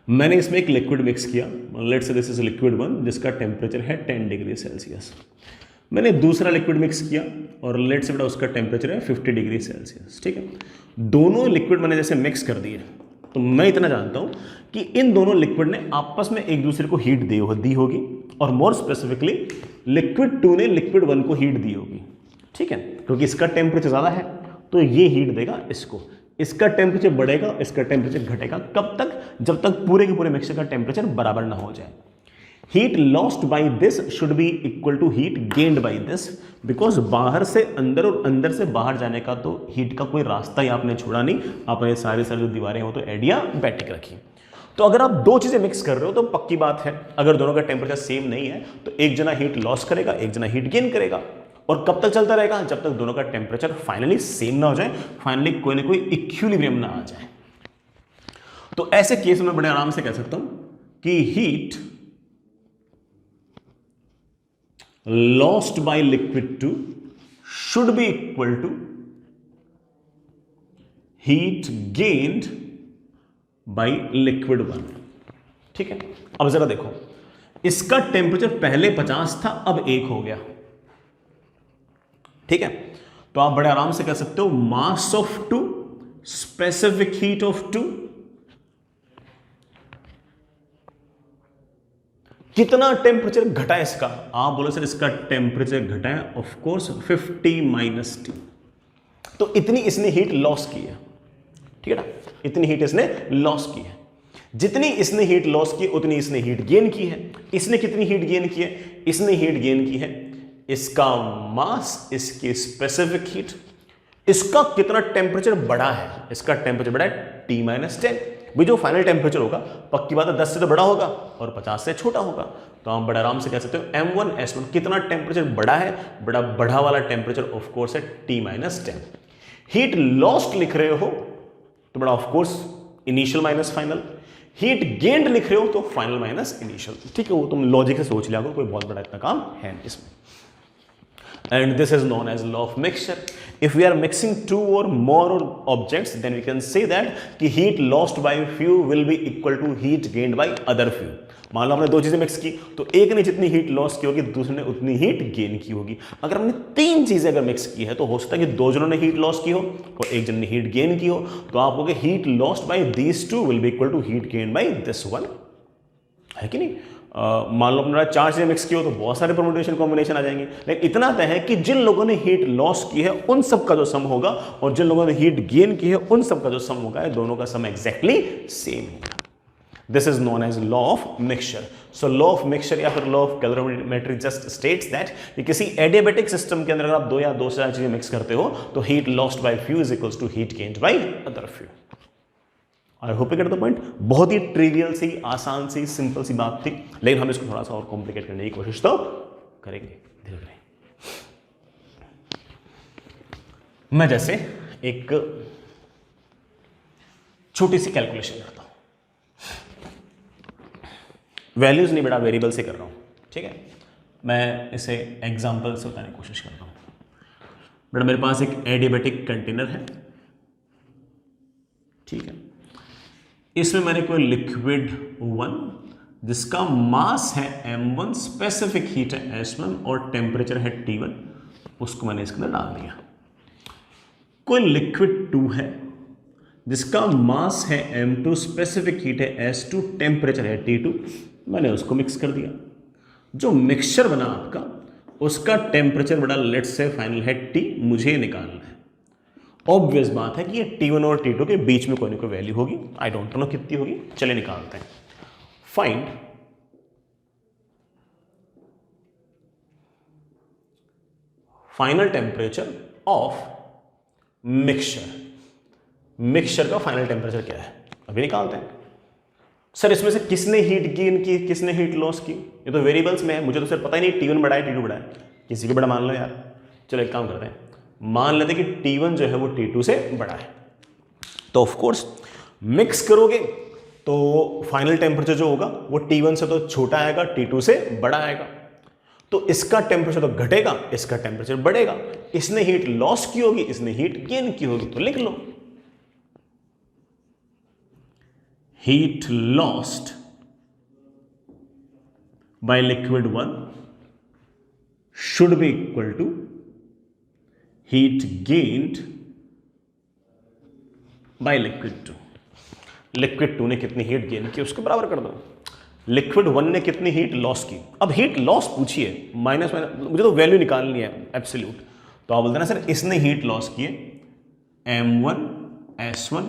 मैंने इसमें एक लिक्विड मिक्स किया, let's say this is liquid 1 जिसका टेम्परेचर है 10 डिग्री सेल्सियस। मैंने दूसरा लिक्विड मिक्स किया और लेट्स से बेटा उसका टेम्परेचर है 50 डिग्री सेल्सियस। ठीक है, दोनों लिक्विड मैंने जैसे मिक्स कर दिए तो मैं इतना जानता हूं कि इन दोनों लिक्विड ने आपस में एक दूसरे को हीट दी होगी, और मोर स्पेसिफिकली लिक्विड 2 ने लिक्विड 1 को हीट दी होगी। ठीक है, क्योंकि इसका टेम्परेचर ज़्यादा है तो ये हीट देगा इसको, इसका टेम्परेचर बढ़ेगा, इसका टेम्परेचर घटेगा। कब तक? जब तक पूरे के पूरे मिक्सचर का टेम्परेचर बराबर ना हो जाए। Heat lost by this should be equal to heat gained by this, because बाहर से अंदर और अंदर से बाहर जाने का तो हीट का कोई रास्ता ही आपने छोड़ा नहीं, आपने सारे जो दीवारें हो तो एडियाबैटिक रखी। तो अगर आप 2 चीजें मिक्स कर रहे हो तो पक्की बात है अगर दोनों का टेम्परेचर सेम नहीं है तो एक जना हीट लॉस करेगा, एक जना हीट गेन करेगा। और कब तक चलता रहेगा? जब तक दोनों का टेम्परेचर फाइनली सेम ना हो जाए, फाइनली कोई ना कोई इक्विलिब्रियम ना आ जाए। तो ऐसे केस में बड़े आराम से कह सकता हूं कि heat lost by liquid 2 should be equal to heat gained by liquid 1। ठीक है, अब जरा देखो, इसका टेम्परेचर पहले 50 था, अब 1 हो गया। ठीक है, तो आप बड़े आराम से कह सकते हो mass of 2 specific heat of 2। कितना टेम्परेचर घटा है इसका? आप बोलो सर इसका टेम्परेचर घटा है ऑफ कोर्स 50 - T। तो इतनी इसने हीट लॉस की है। ठीक है ना, इतनी हीट इसने लॉस की है। जितनी इसने हीट लॉस की उतनी इसने हीट गेन की है। इसने कितनी हीट गेन की है? इसने हीट गेन की है इसका मास, इसकी स्पेसिफिक हीट। इसका कितना टेम्परेचर बढ़ा है? इसका टेम्परेचर बढ़ा है T-10। भी जो फाइनल टेम्परेचर होगा पक्की बात है 10 से तो बड़ा होगा और 50 से छोटा होगा। तो हम बड़े आराम से कह सकते हो M1 S1 कितना टेम्परेचर बढ़ा है? बड़ा बढ़ा वाला टेम्परेचर ऑफ कोर्स है T-10। हीट लॉस्ट लिख रहे हो तो बड़ा of course initial minus final, heat gained लिख रहे हो तो फाइनल माइनस इनिशियल। ठीक है, वो तुम लॉजिक से सोच लिया करो, कोई बहुत बड़ा इतना काम है नहीं इसमें। And this is known as law of mixture. If we are mixing two or more objects, then we can say that कि heat lost by few will be equal to heat gained by other few. मान लो हमने दो चीजें mix की तो एक ने जितनी हीट लॉस की होगी दूसरे ने उतनी हीट गेन की होगी। अगर हमने तीन चीजें अगर मिक्स की है तो हो सकता है कि दो जनों ने हीट लॉस की हो और एक जन ने हीट गेन की हो, तो आप कहोगे heat lost by these two will be equal to heat gain by this one, है कि नहीं? मान लो अपना चार चीजें मिक्स की हो तो बहुत सारे परम्यूटेशन कॉम्बिनेशन आ जाएंगे, लेकिन इतना तय है कि जिन लोगों ने हीट लॉस की है उन सब का जो सम होगा और जिन लोगों ने हीट गेन की है उन सब का जो सम होगा, दोनों का सम एग्जैक्टली सेम होगा। This is known as law of mixture. So law of mixture या फिर law of calorimetry just states that कि किसी एडियाबेटिक सिस्टम के अंदर अगर आप दो या दो से ज्यादा चीजें मिक्स करते हो तो heat lost by few is equals to heat gained by other few. I hope you get the point. बहुत ही ट्रिवियल सी, आसान सी, सिंपल सी बात थी, लेकिन हम इसको थोड़ा सा और कॉम्प्लिकेट करने की कोशिश तो करेंगे धीरे धीरे। मैं जैसे एक छोटी सी कैलकुलेशन करता हूं, वैल्यूज नहीं बेटा वेरिएबल से कर रहा हूं, ठीक है? मैं इसे एग्जांपल से बताने की कोशिश करता हूं। बेटा मेरे पास एक एडियाबेटिक कंटेनर है, ठीक है? इसमें मैंने कोई लिक्विड 1 जिसका मास है m1, स्पेसिफिक हीट है s1 और टेम्परेचर है T1, उसको मैंने इसके अंदर डाल दिया। कोई लिक्विड 2 है जिसका मास है m2, स्पेसिफिक हीट है s2, टेम्परेचर है T2, मैंने उसको मिक्स कर दिया। जो मिक्सचर बना आपका उसका टेम्परेचर बड़ा लेट्स से फाइनल है T, मुझे निकालना है। ऑब्वियस बात है कि ये T1 और T2 के बीच में कोई ना कोई वैल्यू होगी, आई डोंट नो कितनी होगी, चलिए निकालते हैं। Find final temperature of mixture. Mixture का फाइनल टेम्परेचर क्या है अभी निकालते हैं। सर इसमें से किसने हीट गेन की, किसने हीट लॉस की? ये तो वेरिएबल्स में है, मुझे तो सर पता ही नहीं T1 बड़ा है T2 बड़ा है, किसी को बड़ा मान लो यार। चलो एक काम करते हैं, मान लेते हैं कि T1 जो है वो T2 से बड़ा है, तो ऑफ कोर्स मिक्स करोगे तो फाइनल टेम्परेचर जो होगा वो T1 से तो छोटा आएगा, T2 से बड़ा आएगा, तो इसका टेम्परेचर तो घटेगा, इसका टेम्परेचर बढ़ेगा। इसने हीट लॉस की होगी, इसने हीट गेन की होगी, तो लिख लो heat lost by liquid 1 should be equal to heat gained by liquid 2। Liquid 2 ने कितनी हीट गेन की उसको बराबर कर दो, लिक्विड 1 ने कितनी हीट लॉस की। अब हीट लॉस पूछिए माइनस माइनस, मुझे तो वैल्यू निकालनी है एब्सोल्यूट, तो आप बोलते ना सर इसने हीट लॉस की है m1 s1,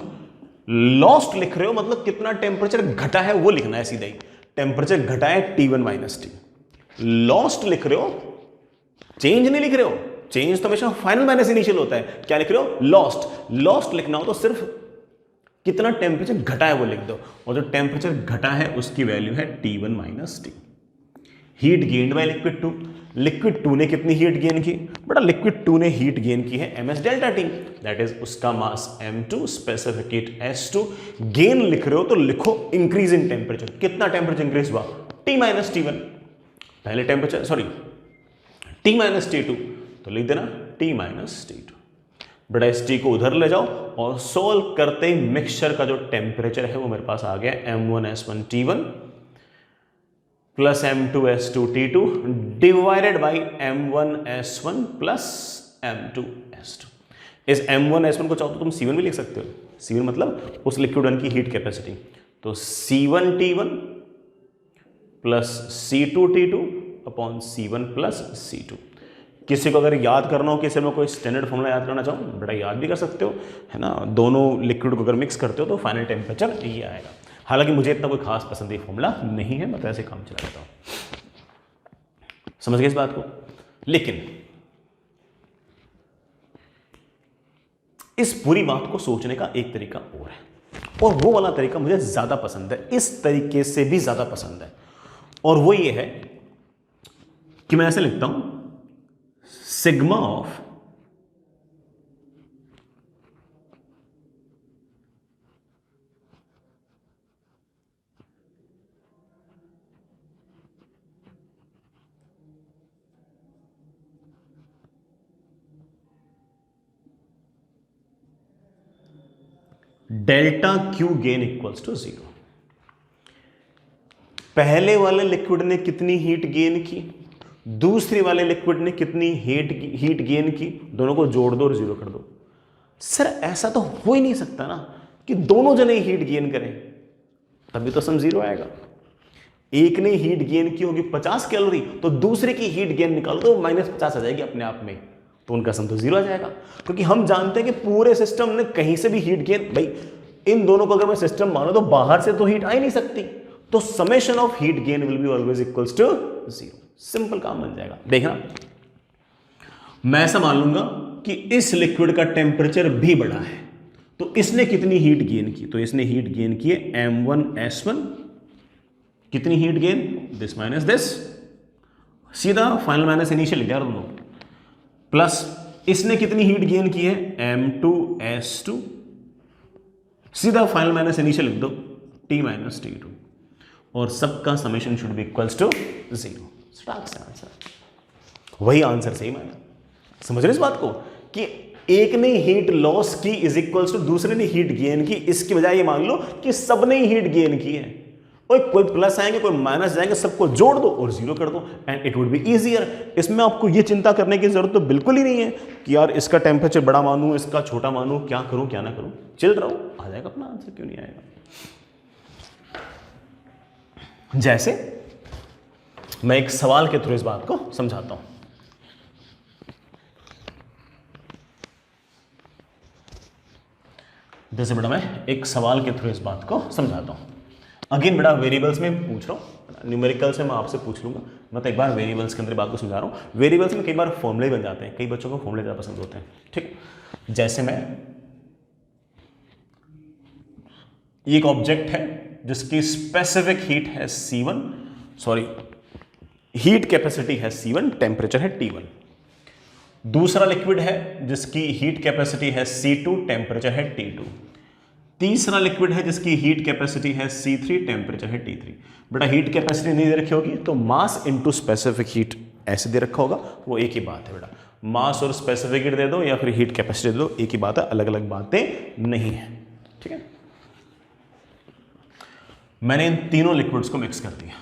लॉस्ट लिख रहे हो मतलब कितना टेम्परेचर घटा है वो लिखना है सीधा ही, टेम्परेचर घटा है T1 माइनस T। लॉस्ट लिख रहे हो, चेंज नहीं लिख रहे हो, चेंज तो हमेशा फाइनल माइनस इनिशियल होता है। क्या लिख रहे हो? लॉस्ट। लॉस्ट लिखना हो तो सिर्फ कितना टेम्परेचर घटा है वो लिख दो, और जो टेम्परेचर घटा है उसकी वैल्यू है T1 minus T। Heat gained by liquid 2, liquid 2 ने कितनी हीट गेन की? बड़ा लिक्विड 2 ने हीट गेन की है ms delta T, that is उसका मास m2, specific heat s2। Gain लिख रहे हो तो लिखो इंक्रीज इन टेम्परेचर, कितना टेम्परेचर इंक्रीज हुआ? T माइनस T1, पहले temperature sorry T minus T2, तो लिख देना T माइनस T2। बड़ा इस T को उधर ले जाओ और सोल्व करते ही मिक्सचर का जो टेम्परेचर है वो मेरे पास आ गया m1 s1 T1 plus m2 s2 T2 divided by m1 s1 plus m2 s2। इस m1 s1 को चाहो तो तुम C1 भी लिख सकते हो, C1 मतलब उस लिक्विड 1 की हीट कैपेसिटी, तो C1 T1 plus C2 T2 upon C1 plus C2। किसी को अगर याद करना हो, किसी में कोई स्टैंडर्ड फॉर्मूला याद करना चाहो बड़ा याद भी कर सकते हो, है ना? दोनों लिक्विड को अगर मिक्स करते हो तो फाइनल टेम्परेचर ये आएगा। हालांकि मुझे इतना कोई खास पसंद ये फॉर्मूला नहीं है, मैं तो ऐसे काम चला लेता हूं। समझ गए इस बात को? लेकिन इस पूरी बात को सोचने का एक तरीका और है, और वो वाला तरीका मुझे ज्यादा पसंद है, इस तरीके से भी ज्यादा पसंद है, और वो ये है कि मैं ऐसे लिखता हूं sigma of delta Q gain equals to 0। पहले वाले लिक्विड ने कितनी हीट गेन की, दूसरे वाले लिक्विड ने कितनी हीट गेन की, दोनों को जोड़ दो और 0 कर दो। सर ऐसा तो हो ही नहीं सकता ना कि दोनों जने हीट गेन करें, तभी तो सम 0 आएगा। एक ने हीट गेन की होगी 50 कैलोरी, तो दूसरे की हीट गेन निकाल दो, -50 आ जाएगी अपने आप में, तो उनका सम तो 0 आ जाएगा। क्योंकि हम जानते हैं कि पूरे सिस्टम ने कहीं से भी हीट गेन, भाई इन दोनों को अगर मैं सिस्टम मानूं तो बाहर से तो हीट आ ही नहीं सकती, तो summation of heat gain will be always equals to 0। Simple काम बन जाएगा। देखना, मैं ऐसा मान लूंगा कि इस लिक्विड का टेम्परेचर भी बढ़ा है, तो इसने कितनी हीट गेन की, तो इसने हीट गेन की है m1s1, कितनी heat gain, this minus this, सीधा फाइनल माइनस इनिशियल लिख दिया दोनों, प्लस इसने कितनी हीट गेन की है m2s2, सीधा फाइनल माइनस इनिशियल लिख दो, t माइनस t2, और सबका summation should be equals to 0। Answer, वही आंसर सही माना। समझ रहे इस बात को कि एक ने हीट लॉस की इज इक्वल्स टू दूसरे ने हीट गेन की, इसकी बजाय ये मान लो कि सबने हीट गेन की है, कोई प्लस आएंगे कोई माइनस जाएंगे, सबको जोड़ दो और 0 कर दो, and it would be easier. इसमें आपको ये चिंता करने की जरूरत तो बिल्कुल ही नहीं है कि यार इसका टेम्परेचर बड़ा मानूं इसका छोटा मानूं, क्या करूं क्या ना करूं, चिल रहो, आ जाएगा अपना आंसर, क्यों नहीं आएगा। जैसे मैं एक सवाल के थ्रू इस बात को समझाता हूं। जैसे बेटा मैं एक सवाल के थ्रू इस बात को समझाता हूं। अगेन बेटा वेरिएबल्स में पूछ रहा हूं, न्यूमेरिकल्स में मैं आपसे पूछ लूंगा, मैं तो एक बार वेरिएबल्स के अंदर बात को समझा रहा हूं। वेरिएबल्स में कई बार फॉर्मूले बन जाते हैं, कई बच्चों को फॉर्मूले ज़्यादा पसंद होते हैं, ठीक। जैसे मैं एक ऑब्जेक्ट है जिसकी स्पेसिफिक हीट है C1, सॉरी हीट कैपेसिटी है C1, टेम्परेचर है T1। दूसरा लिक्विड है जिसकी हीट कैपेसिटी है C2, टेम्परेचर है T2। तीसरा लिक्विड है जिसकी हीट कैपेसिटी है C3, टेम्परेचर है T3। बेटा हीट कैपेसिटी नहीं दे रखी होगी तो मास इनटू स्पेसिफिक हीट ऐसे दे रखा होगा, वो एक ही बात है बेटा। मास और स्पेसिफिक हीट दे दो या फिर हीट कैपेसिटी दे दो, एक ही बात है, अलग अलग बातें नहीं है, ठीक है। मैंने इन तीनों लिक्विड्स को मिक्स कर दिया,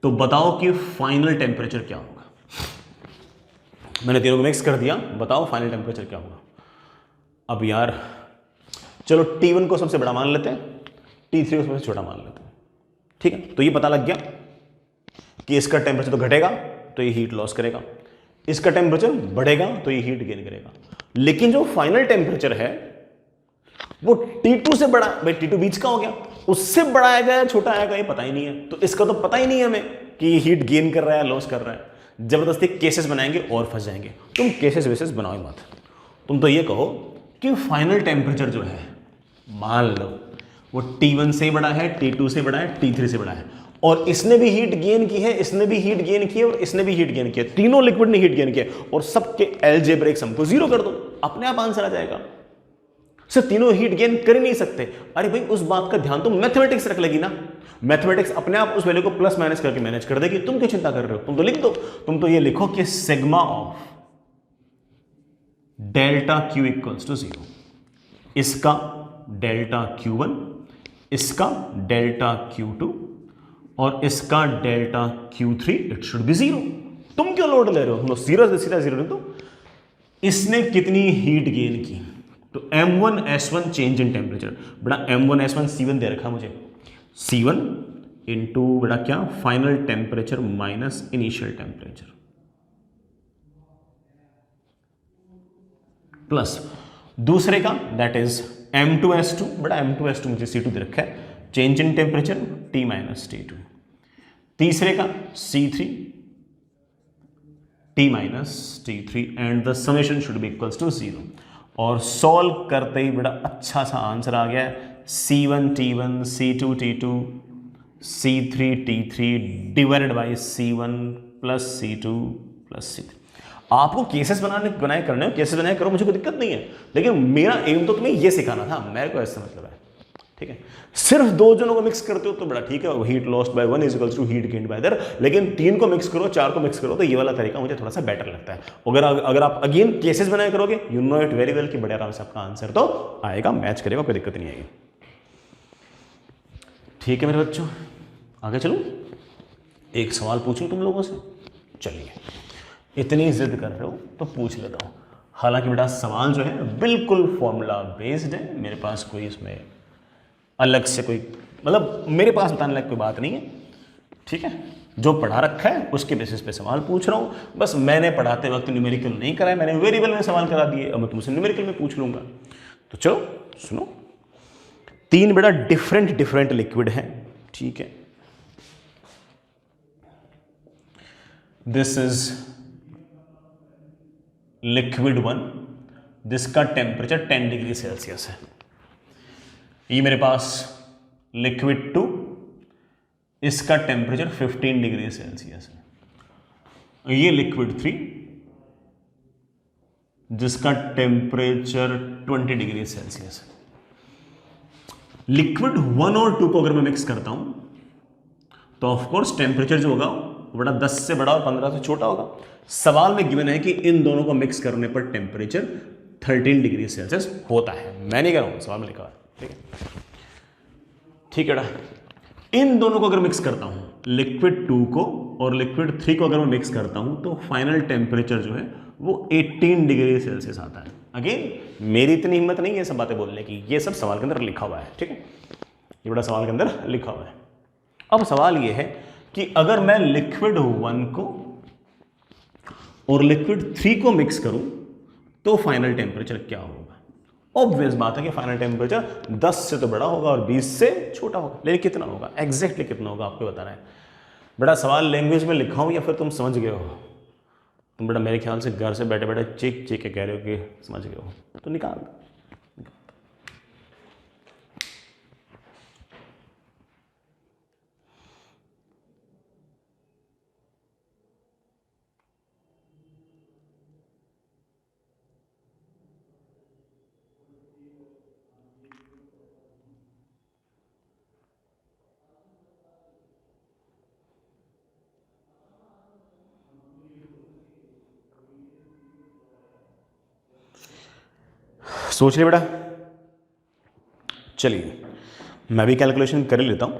तो बताओ कि फाइनल टेम्परेचर क्या होगा। मैंने तीनों को मिक्स कर दिया, बताओ फाइनल टेम्परेचर क्या होगा। अब यार चलो T1 को सबसे बड़ा मान लेते हैं, T3 को सबसे छोटा मान लेते हैं, ठीक है। तो ये पता लग गया कि इसका टेम्परेचर तो घटेगा तो ये हीट लॉस करेगा, इसका टेम्परेचर बढ़ेगा तो ये हीट गेन करेगा, लेकिन जो फाइनल टेम्परेचर है वो T2 से बड़ा, भाई T2 बीच का हो गया, उससे बड़ा आएगा या छोटा आएगा ये पता ही नहीं है, तो इसका तो पता ही नहीं है हमें कि ये हीट गेन कर रहा है लॉस कर रहा है। जबरदस्ती केसेस बनाएंगे और फंस जाएंगे। तुम केसेस वेसेस बनाओ मत, तुम तो ये कहो कि फाइनल टेम्परेचर जो है मान लो वो T1 से बड़ा है, T2 से बड़ा है, T3 से बड़ा है, और इसने भी हीट गेन की है, इसने भी हीट गेन की है और इसने भी हीट गेन किया, तीनों लिक्विड ने हीट गेन किया, और सबके अलजेब्रिक सम को 0 कर दो, अपने आप आंसर आ जाएगा। सर तीनों हीट गेन कर ही नहीं सकते, अरे भाई उस बात का ध्यान तो मैथमेटिक्स रख लेगी ना, मैथमेटिक्स अपने आप उस वैल्यू को प्लस माइनस करके मैनेज कर देगी, तुम क्यों चिंता कर रहे हो। तुम तो लिख दो, तुम तो ये लिखो कि sigma of delta Q equals to 0, इसका डेल्टा Q1, इसका डेल्टा Q2 और इसका delta Q3, it should B 0। तुम क्यों लोड ले रहे हो, तुम सीधा सीधा 0 लिख दो। इसने कितनी हीट गेन की, तो M1S1 चेंज इन टेम्परेचर, बेटा M1S1 C1 दे रखा मुझे, C1 इंटू बेटा क्या final temperature minus initial temperature, plus दूसरे का दैट इज M2S2, बेटा M2S2 मुझे C2 दे रखा है, change in temperature T minus T2। तीसरे का C3 T minus T3 and the summation should be equals to 0। और सॉल्व करते ही बड़ा अच्छा सा आंसर आ गया, C1 T1 C2 T2 C3 T3 divided by C1 plus C2 plus C3। आपको cases बनाए करने हो, केसेस बनाए करो, मुझे कोई दिक्कत नहीं है, लेकिन मेरा एम तो तुम्हें ये सिखाना था, मेरे को ऐसा मतलब है। ठीक है। सिर्फ दो जनों को मिक्स करते हो तो बड़ा ठीक है, heat lost by one is equals to heat gained by other, लेकिन तीन को मिक्स करो, चार को मिक्स करो, तो ये वाला तरीका मुझे थोड़ा सा बेटर लगता है। अगर आप अगेन केसेस बनाया करोगे, you know it very well कि बड़े आराम से आपका आंसर तो आएगा, मैच करेगा, कोई दिक्कत नहीं आएगी। ठीक है मेरे बच्चों, आगे चलो, एक सवाल पूछूं तुम लोगों से। चलिए, इतनी जिद कर रहे हो तो पूछ लेता हूं। हालांकि बेटा सवाल जो है बिल्कुल फॉर्मूला बेस्ड है, मेरे पास कोई इसमें अलग से कोई मतलब मेरे पास बताने लायक कोई बात नहीं है, ठीक है। जो पढ़ा रखा है उसके बेसिस पे सवाल पूछ रहा हूं। बस मैंने पढ़ाते वक्त न्यूमेरिकल नहीं कराया, मैंने वेरिएबल में सवाल करा दिए, अब मैं तुमसे न्यूमेरिकल में पूछ लूंगा। तो चलो सुनो, तीन बेटा डिफरेंट लिक्विड है, ठीक है। दिस इज लिक्विड 1 जिसका टेम्परेचर 10 डिग्री सेल्सियस है। ये मेरे पास लिक्विड 2, इसका टेम्परेचर 15 डिग्री सेल्सियस है। ये लिक्विड 3 जिसका टेम्परेचर 20 डिग्री सेल्सियस है। लिक्विड 1 और 2 को अगर मैं मिक्स करता हूं तो ऑफकोर्स टेम्परेचर जो होगा वो बड़ा 10 से बड़ा और 15 से छोटा होगा। सवाल में गिवन है कि इन दोनों को मिक्स करने पर टेम्परेचर 13 डिग्री सेल्सियस होता है। मैं नहीं कह रहा हूं, सवाल में लिखा है, ठीक है। ठीक है, इन दोनों को अगर मिक्स करता हूं, लिक्विड 2 को और लिक्विड 3 को अगर मैं मिक्स करता हूं तो फाइनल टेम्परेचर जो है वो 18 डिग्री सेल्सियस आता है। अगेन मेरी इतनी हिम्मत नहीं है सब बातें बोलने की, ये सब सवाल के अंदर लिखा हुआ है, ठीक है, ये बड़ा सवाल के अंदर लिखा हुआ है। अब सवाल ये है कि अगर मैं लिक्विड 1 को और लिक्विड 3 को मिक्स करूं तो फाइनल टेम्परेचर क्या होगा। ऑब्वियस बात है कि फाइनल टेम्परेचर 10 से तो बड़ा होगा और 20 से छोटा होगा, लेकिन कितना होगा, एग्जैक्टली कितना होगा आपको बताना है। बड़ा सवाल लैंग्वेज में लिखा हूं या फिर तुम समझ गए हो? तुम बड़ा मेरे ख्याल से घर से बैठे बैठे चीख चीख के कह रहे हो कि समझ गए हो, तो निकाल दो। सोच लिया बेटा? चलिए मैं भी कैलकुलेशन कर ही लेता हूं,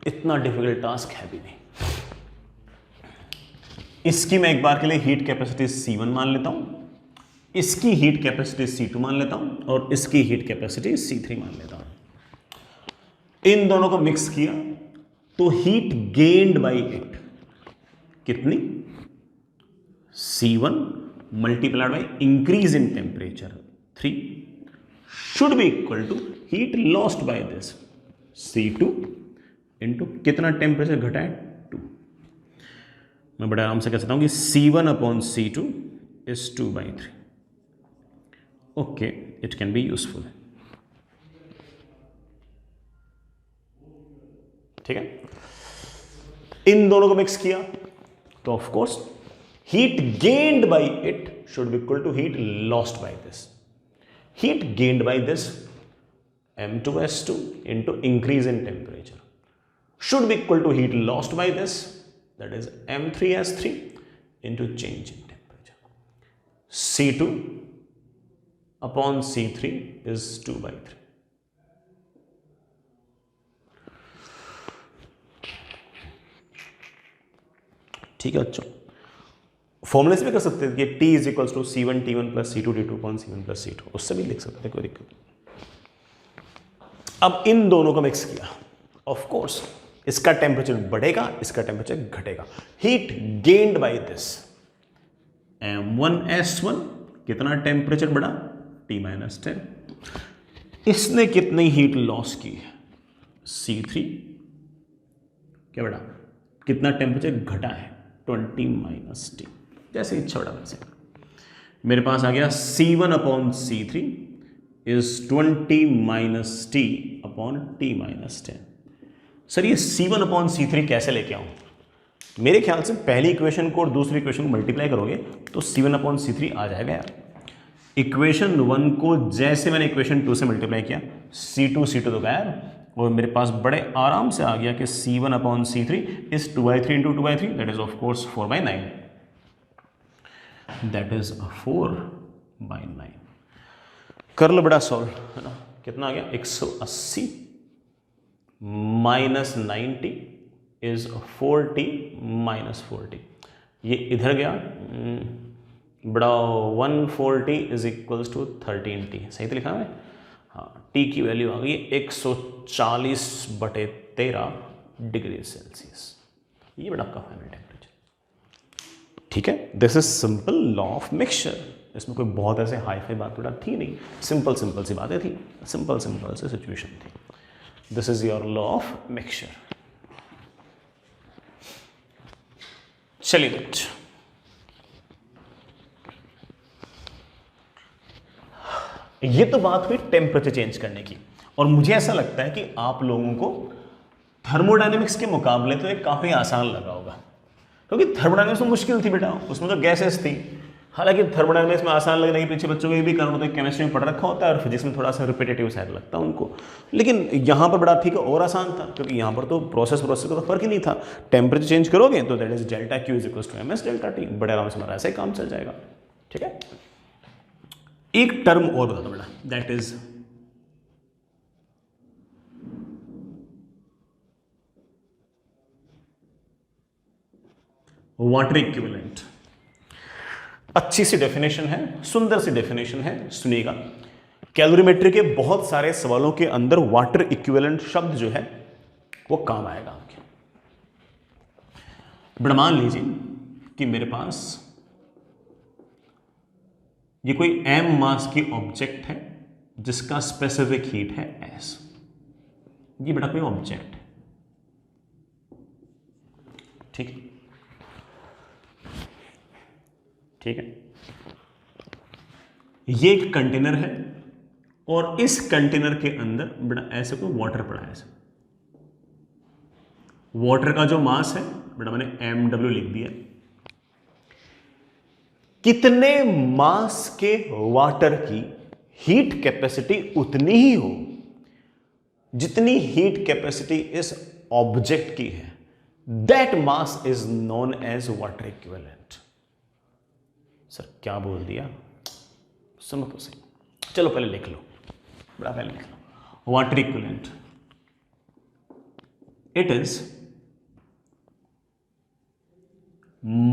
इतना डिफिकल्ट टास्क है भी नहीं। इसकी मैं एक बार के लिए हीट कैपेसिटी C1 मान लेता हूं, इसकी हीट कैपेसिटी C2 मान लेता हूं और इसकी हीट कैपेसिटी C3 मान लेता हूं। इन दोनों को मिक्स किया तो हीट गेन्ड बाई इट कितनी, C1 multiplied by increase in temperature 3 should be equal to heat lost by this C2 into कितना टेम्परेचर घटा है 2। मैं बड़े आराम से कह सकता हूं कि C1 upon C2 is 2/3। Okay, it can be useful, ठीक है। इन दोनों को मिक्स किया तो of course heat gained by it should be equal to heat lost by this. Heat gained by this M2S2 into increase in temperature should be equal to heat lost by this, that is M3S3 into change in temperature. C2 upon C3 is 2/3. ठीक है बच्चों, फॉर्मूले से भी कर सकते थे कि T is equals to C1 T1 plus C2 T2 upon C1 plus C2, उससे भी लिख सकते थे, कोई दिक्कत नहीं। अब इन दोनों को मिक्स किया, ऑफ कोर्स इसका टेम्परेचर बढ़ेगा, इसका टेम्परेचर घटेगा। Heat gained by this M1S1 कितना टेम्परेचर बढ़ा, T-10। इसने कितनी हीट लॉस की है, C3 क्या बढ़ा, कितना टेम्परेचर घटा है, 20-T। जैसे इच्छा बड़ा वैसे मेरे पास आ गया C1 upon C3 is 20-T upon T-10। Sir ये C1 अपॉन C3 कैसे लेके आऊं? मेरे ख्याल से पहली इक्वेशन को और दूसरी इक्वेशन को मल्टीप्लाई करोगे तो C1 अपॉन C3 आ जाएगा यार। इक्वेशन 1 को जैसे मैंने इक्वेशन 2 से मल्टीप्लाई किया C2 तो गायब, और मेरे पास बड़े आराम से आ गया कि C1/C3 is 2/3 into 2/3, that is of course 4/9, that is 4/9। कर लो बड़ा सॉल्व, है ना, कितना आ गया 180 माइनस 90 इज 40 माइनस 40, ये इधर गया बड़ा 140 इज इक्वल्स टू 13t, सही तो लिखा है। हाँ, t की वैल्यू आ गई 140/13 डिग्री सेल्सियस, ये बड़ा आपका फाइनल टेम्परेचर। ठीक है, this is simple law of mixture, इसमें कोई बहुत ऐसे हाई फाई बात बड़ा थी नहीं, सिंपल सी बातें थी, सिंपल सी सिचुएशन थी। This is your law of mixture. चलिए बच्चों, ये तो बात हुई टेम्परेचर चेंज करने की, और मुझे ऐसा लगता है कि आप लोगों को थर्मोडायनेमिक्स के मुकाबले तो ये काफी आसान लगा होगा, क्योंकि थर्मोडायनेमिक्स में मुश्किल थी बेटा, उसमें तो गैसेस थी। हालांकि थर्मोडायनेमिक्स में आसान लगने के पीछे बच्चों को ये भी कारण होता है, केमिस्ट्री में पढ़ रखा होता है और फिजिक्स में थोड़ा सा रिपीटेटिव शायद लगता है उनको, लेकिन यहाँ पर बड़ा ठीक है और आसान था, क्योंकि यहाँ पर तो प्रोसेस का तो फर्क ही नहीं था। टेम्परेचर चेंज करोगे तो that is delta Q is equals to MS delta T, बड़े आराम से हमारा ऐसे ही काम चल जाएगा। ठीक है, एक टर्म और बता दो बेटा, दैट इज वाटर इक्विवेलेंट। अच्छी सी डेफिनेशन है, सुंदर सी डेफिनेशन है, सुनिएगा। कैलोरीमेट्री के बहुत सारे सवालों के अंदर वाटर इक्विवेलेंट शब्द जो है वो काम आएगा आपके। बड़ा मान लीजिए कि मेरे पास ये कोई m मास की ऑब्जेक्ट है जिसका स्पेसिफिक हीट है S। ये बड़ा कोई ऑब्जेक्ट है, ठीक है, ठीक है। ये एक कंटेनर है और इस कंटेनर के अंदर बड़ा ऐसे कोई वाटर पड़ा है। ऐसे वाटर का जो मास है बड़ा मैंने mw लिख दिया। कितने मास के वाटर की हीट कैपेसिटी उतनी ही हो जितनी हीट कैपेसिटी इस ऑब्जेक्ट की है, that mass is known as water equivalent. Sir क्या बोल दिया, सुनो तो सही, चलो पहले लिख लो, बड़ा पहले लिख लो। Water equivalent, it is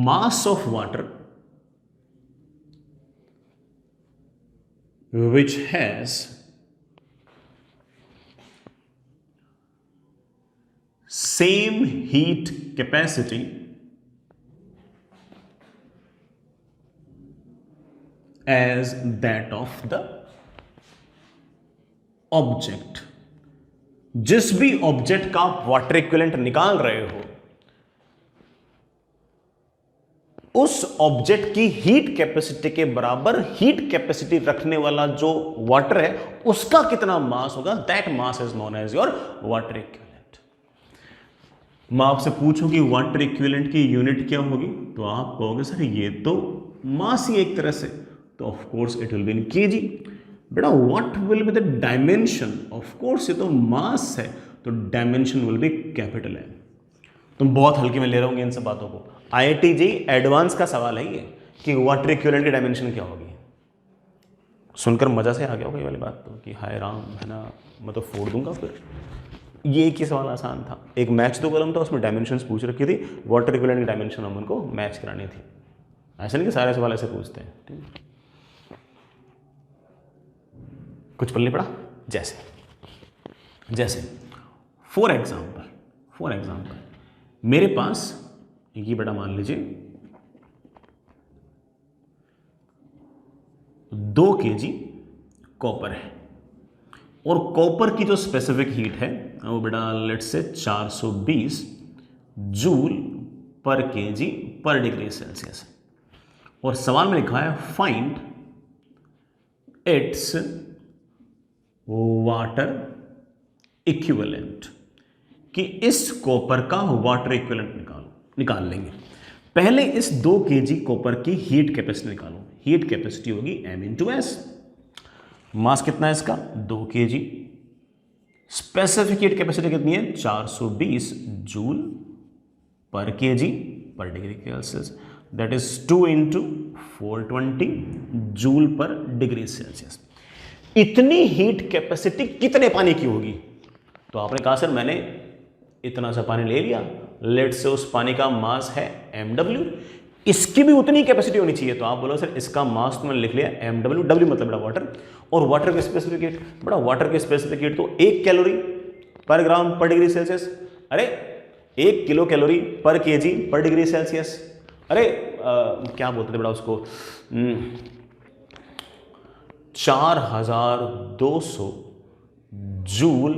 mass of water which has same heat capacity as that of the object। जिस भी ऑब्जेक्ट का आप वाटर इक्विवेलेंट निकाल रहे हो, उस ऑब्जेक्ट की हीट कैपेसिटी के बराबर हीट कैपेसिटी रखने वाला जो वाटर है उसका कितना मास होगा, that mass is known as your water equivalent. मैं आपसे पूछूं कि वाटर इक्विवेलेंट की यूनिट क्या होगी, तो आप कहोगे सर ये तो मास ही एक तरह से, तो of course it will be in K G. बेटा what will be the dimension, of course ये तो मास है तो dimension will be capital M। तुम बहुत हल्के में ले रहे होंगे इन सब बातों को, IIT JEE एडवांस का सवाल है ये कि वाटर इक्विवेलेंट की डायमेंशन क्या होगी। सुनकर मजा से आ गया होगा ये वाली बात तो, कि हाय राम, है ना, मैं तो फोड़ दूंगा फिर। ये एक ही सवाल आसान था, एक मैच दो कॉलम था, उसमें डायमेंशंस पूछ रखी थी, वाटर इक्विवेलेंट की डायमेंशन हम उनको मैच करानी थी। ऐसा नहीं कि सारे सवाल ऐसे पूछते हैं, ठीक है। कुछ पल्ले पड़ा, जैसे फॉर एग्जाम्पल मेरे पास ये बड़ा मान लीजिए 2 kg कॉपर है, और कॉपर की जो स्पेसिफिक हीट है वो बेटा लेट्स से 420 जूल पर kg पर डिग्री सेल्सियस, और सवाल में लिखा है फाइंड इट्स वाटर इक्विवेलेंट, कि इस कॉपर का वाटर इक्विवेलेंट निकाल लेंगे। पहले इस 2 kg कॉपर की हीट कैपेसिटी निकालो। हीट कैपेसिटी होगी m × s। मास कितना है इसका 2 kg, स्पेसिफिक हीट कैपेसिटी कितनी है? 420 joule per KG per degree Celsius, that is 2 into 420 joule पर डिग्री सेल्सियस। इतनी हीट कैपेसिटी कितने पानी की होगी? तो आपने कहा सर मैंने इतना सा पानी ले लिया, लेट से उस पानी का मास है mw, इसकी भी उतनी कैपेसिटी होनी चाहिए। तो आप बोलो सर इसका मास तो मैंने लिख लिया mw, w मतलब बड़ा वाटर, और वाटर के स्पेसिफिक हीट, बड़ा वाटर के स्पेसिफिक हीट तो 1 कैलोरी पर ग्राम पर डिग्री सेल्सियस, अरे 1 kilo calorie per KG per degree Celsius, अरे क्या बोलते थे बड़ा उसको, 4200 joule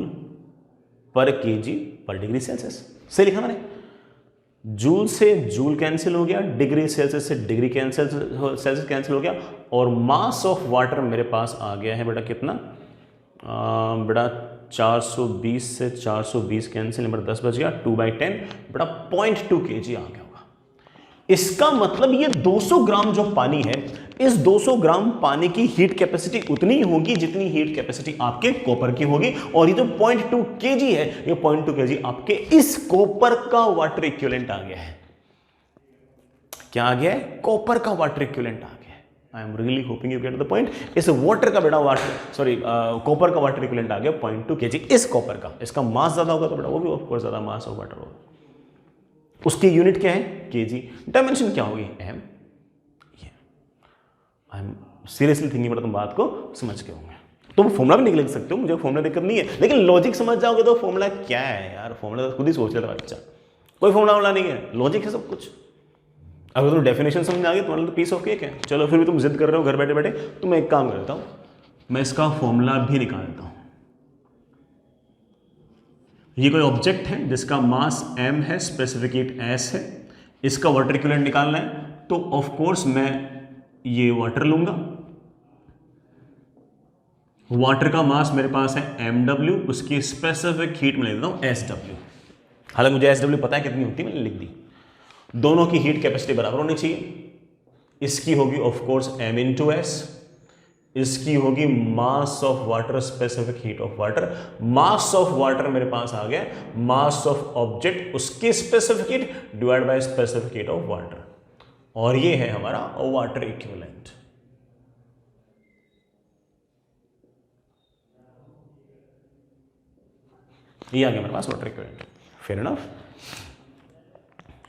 per KG per degree Celsius. सही लिखा मैंने? जूल से जूल कैंसिल हो गया, डिग्री सेल्सियस से डिग्री सेल्सियस कैंसिल हो गया, और मास ऑफ वाटर मेरे पास आ गया है बेटा कितना, बेटा 420 से 420 कैंसिल, नंबर 10 बच गया, 2/10 बेटा 0.2 kg आ गया होगा। इसका मतलब ये 200 ग्राम जो पानी है, इस 200 ग्राम पानी की हीट कैपेसिटी उतनी होगी जितनी हीट कैपेसिटी आपके कॉपर की होगी, और ये जो 0.2 kg है, ये 0.2 kg आपके इस कॉपर का वाटर इक्विवेलेंट आ गया है। क्या आ गया है? कॉपर का वाटर इक्विवेलेंट आ गया है। I am really hoping you get the point. इस वाटर का बेटा कॉपर का वाटर इक्विवेलेंट आ गया 0.2 kg इस कॉपर का। इसका मास ज्यादा होगा तो बेटा वो भी ऑफ कोर्स ज्यादा मास ऑफ वाटर होगा। उसकी यूनिट क्या है? केजी। डायमेंशन क्या होगी? M. I am seriously thinking, बेटा तुम बात को समझ के होंगे। तुम फॉर्मुला भी निकल सकते हो, मुझे फॉर्मुला दिक्कत नहीं है, लेकिन लॉजिक समझ जाओगे तो फॉर्मुला क्या है यार, फॉर्मुला तो खुद ही सोच लेता बच्चा, कोई फॉर्मुला वाला नहीं है, लॉजिक है सब कुछ। अगर तुम डेफिनेशन समझ आ गई तुम्हारे तो पीस ऑफ केक है। चलो फिर भी तुम जिद कर रहे हो घर बैठे बैठे, तो मैं एक काम कर देता हूं, मैं इसका फॉर्मूला भी निकाल देता हूं। ये कोई ऑब्जेक्ट है जिसका मास m है, स्पेसिफिक हीट s है, इसका वाटर इक्विवेलेंट निकालना है, तो ऑफ कोर्स मैं ये वाटर लूंगा, वाटर का मास मेरे पास है mw, उसकी स्पेसिफिक हीट में ले देता हूं sw। हालांकि मुझे sw पता है कितनी होती है, मैंने लिख दी। दोनों की हीट कैपेसिटी बराबर होनी चाहिए। इसकी होगी of course m into S, इसकी होगी मास of water, specific heat of water. Mass of water मेरे पास आ गया, मास ऑफ ऑब्जेक्ट उसकी specific heat divide by specific heat of water, और ये है हमारा वाटर इक्विवेलेंट। ये आ गया मेरे पास वाटर इक्विवेलेंट। फेयर इनफ,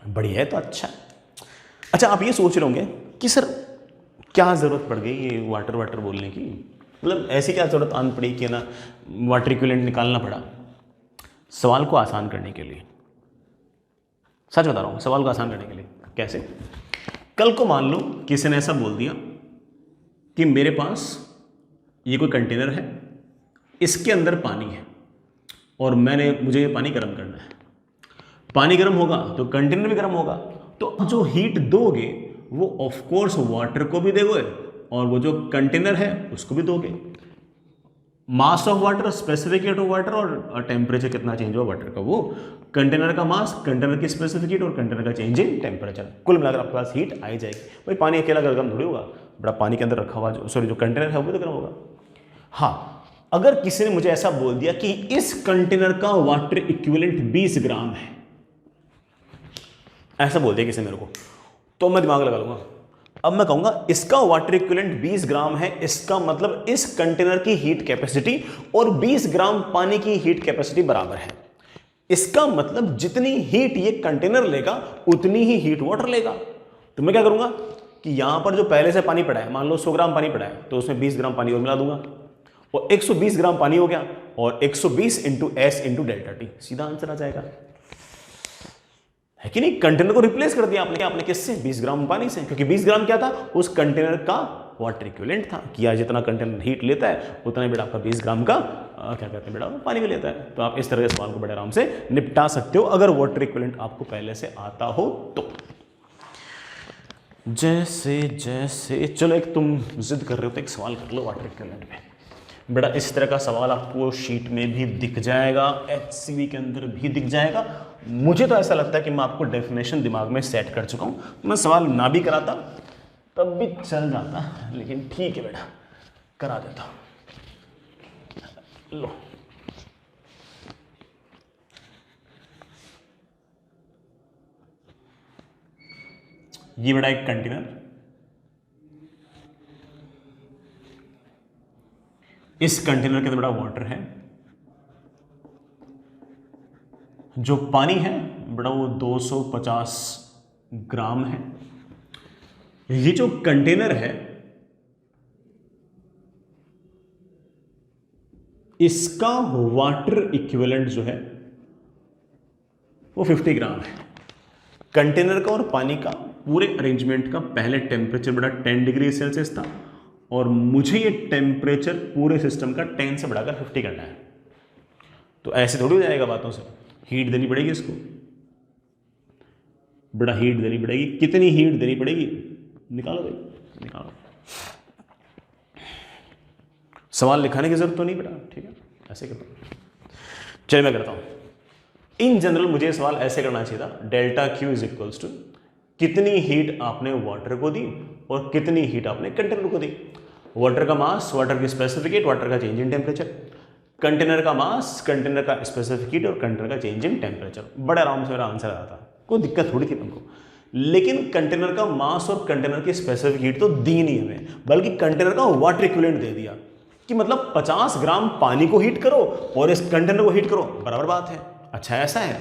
बढ़िया है तो अच्छा आप ये सोच रहे होंगे कि सर क्या ज़रूरत पड़ गई ये वाटर बोलने की, मतलब ऐसी क्या ज़रूरत आन पड़ी कि ना वाटर इक्विवेलेंट निकालना पड़ा। सवाल को आसान करने के लिए, सच बता रहा हूँ, सवाल को आसान करने के लिए। कैसे? कल को मान लो किसी ने ऐसा बोल दिया कि मेरे पास ये कोई कंटेनर है, इसके अंदर पानी है, और मुझे ये पानी गर्म करना है। पानी गर्म होगा तो कंटेनर भी गर्म होगा, तो अब जो हीट दोगे वो ऑफ कोर्स वाटर को भी दोगे, और वो जो कंटेनर है उसको भी दोगे। मास of water, specific heat of water, और टेम्परेचर कितना चेंज हुआ वाटर का, वो कंटेनर का मास, कंटेनर की स्पेसिफिक हीट, और कंटेनर का चेंज इन टेम्परेचर, कुल मिलाकर आपके पास हीट आई जाएगी। भाई पानी अकेला गर्म थोड़ी होगा, बड़ा पानी के अंदर रखा हुआ जो कंटेनर है वो भी तो गर्म होगा। हाँ, अगर किसी ने मुझे ऐसा बोल दिया कि इस कंटेनर का वाटर इक्विवेलेंट 20 ग्राम है, ऐसा बोल दिया किसी ने मेरे को, तो मैं दिमाग लगा लूंगा। अब मैं कहूंगा इसका वाटर इक्विवेलेंट 20 ग्राम है, इसका मतलब इस कंटेनर की हीट कैपेसिटी और 20 ग्राम पानी की हीट कैपेसिटी बराबर है। इसका मतलब जितनी हीट ये कंटेनर लेगा उतनी ही हीट वाटर लेगा। तो मैं क्या करूंगा कि यहां पर जो पहले से पानी पड़ा है, मान लो 100 ग्राम पानी पड़ा है, तो उसमें 20 ग्राम पानी और मिला दूंगा, और 120 ग्राम पानी हो गया, और 120 into S into delta T, सीधा आंसर आ जाएगा, है कि नहीं। कंटेनर को रिप्लेस कर दिया आपने किससे? 20 ग्राम पानी से, क्योंकि 20 ग्राम क्या था? उस कंटेनर का वाटर इक्विवेलेंट था, कि यार जितना कंटेनर हीट लेता है उतना ही बेटा आपका 20 ग्राम का क्या कहते हैं बेटा पानी भी लेता है। तो आप इस तरह के सवाल को बड़े आराम से निपटा सकते हो अगर वाटर इक्विवेलेंट आपको पहले से आता हो तो। जैसे चलो एक तुम जिद कर रहे हो तो एक सवाल कर लो वाटर इक्विवेलेंट पे। बेटा इस तरह का सवाल आपको शीट में भी दिख जाएगा, HCV के अंदर भी दिख जाएगा। मुझे तो ऐसा लगता है कि मैं आपको डेफिनेशन दिमाग में सेट कर चुका हूँ, मैं सवाल ना भी कराता तब भी चल जाता, लेकिन ठीक है बेटा करा देता हूँ। लो ये बड़ा एक कंटेनर, इस कंटेनर के अंदर बड़ा वाटर है, जो पानी है बड़ा वो 250 ग्राम है। ये जो कंटेनर है इसका वाटर इक्विवेलेंट जो है वो 50 ग्राम है। कंटेनर का और पानी का पूरे अरेंजमेंट का पहले टेम्परेचर बड़ा 10 डिग्री सेल्सियस था और मुझे ये टेम्परेचर पूरे सिस्टम का 10 से बढ़ाकर 50 करना है। तो ऐसे थोड़ी हो जाएगा बातों से, हीट देनी पड़ेगी इसको, बड़ा हीट देनी पड़ेगी। कितनी हीट देनी पड़ेगी निकालो भाई, निकालो। सवाल लिखाने की जरूरत तो नहीं बेटा, ठीक है, ऐसे करता हूं। चलिए मैं करता हूं। इन जनरल मुझे सवाल ऐसे करना चाहिए था, delta Q is equals to कितनी हीट आपने वाटर को दी और कितनी हीट आपने कंटेनर को दी। वाटर का मास, वाटर की स्पेसिफिक हीट, वाटर का चेंज इन टेम्परेचर। कंटेनर का मास, कंटेनर का स्पेसिफिक हीट और कंटेनर का चेंज इन टेम्परेचर। बड़े आराम से मेरा आंसर आया था, कोई दिक्कत थोड़ी थी तुमको। लेकिन कंटेनर का मास और कंटेनर की स्पेसिफिक हीट तो दी नहीं हमें, बल्कि कंटेनर का वाटर इक्विवेलेंट दे दिया कि मतलब 50 ग्राम पानी को हीट करो और इस कंटेनर को हीट करो, बराबर बात है। अच्छा ऐसा है,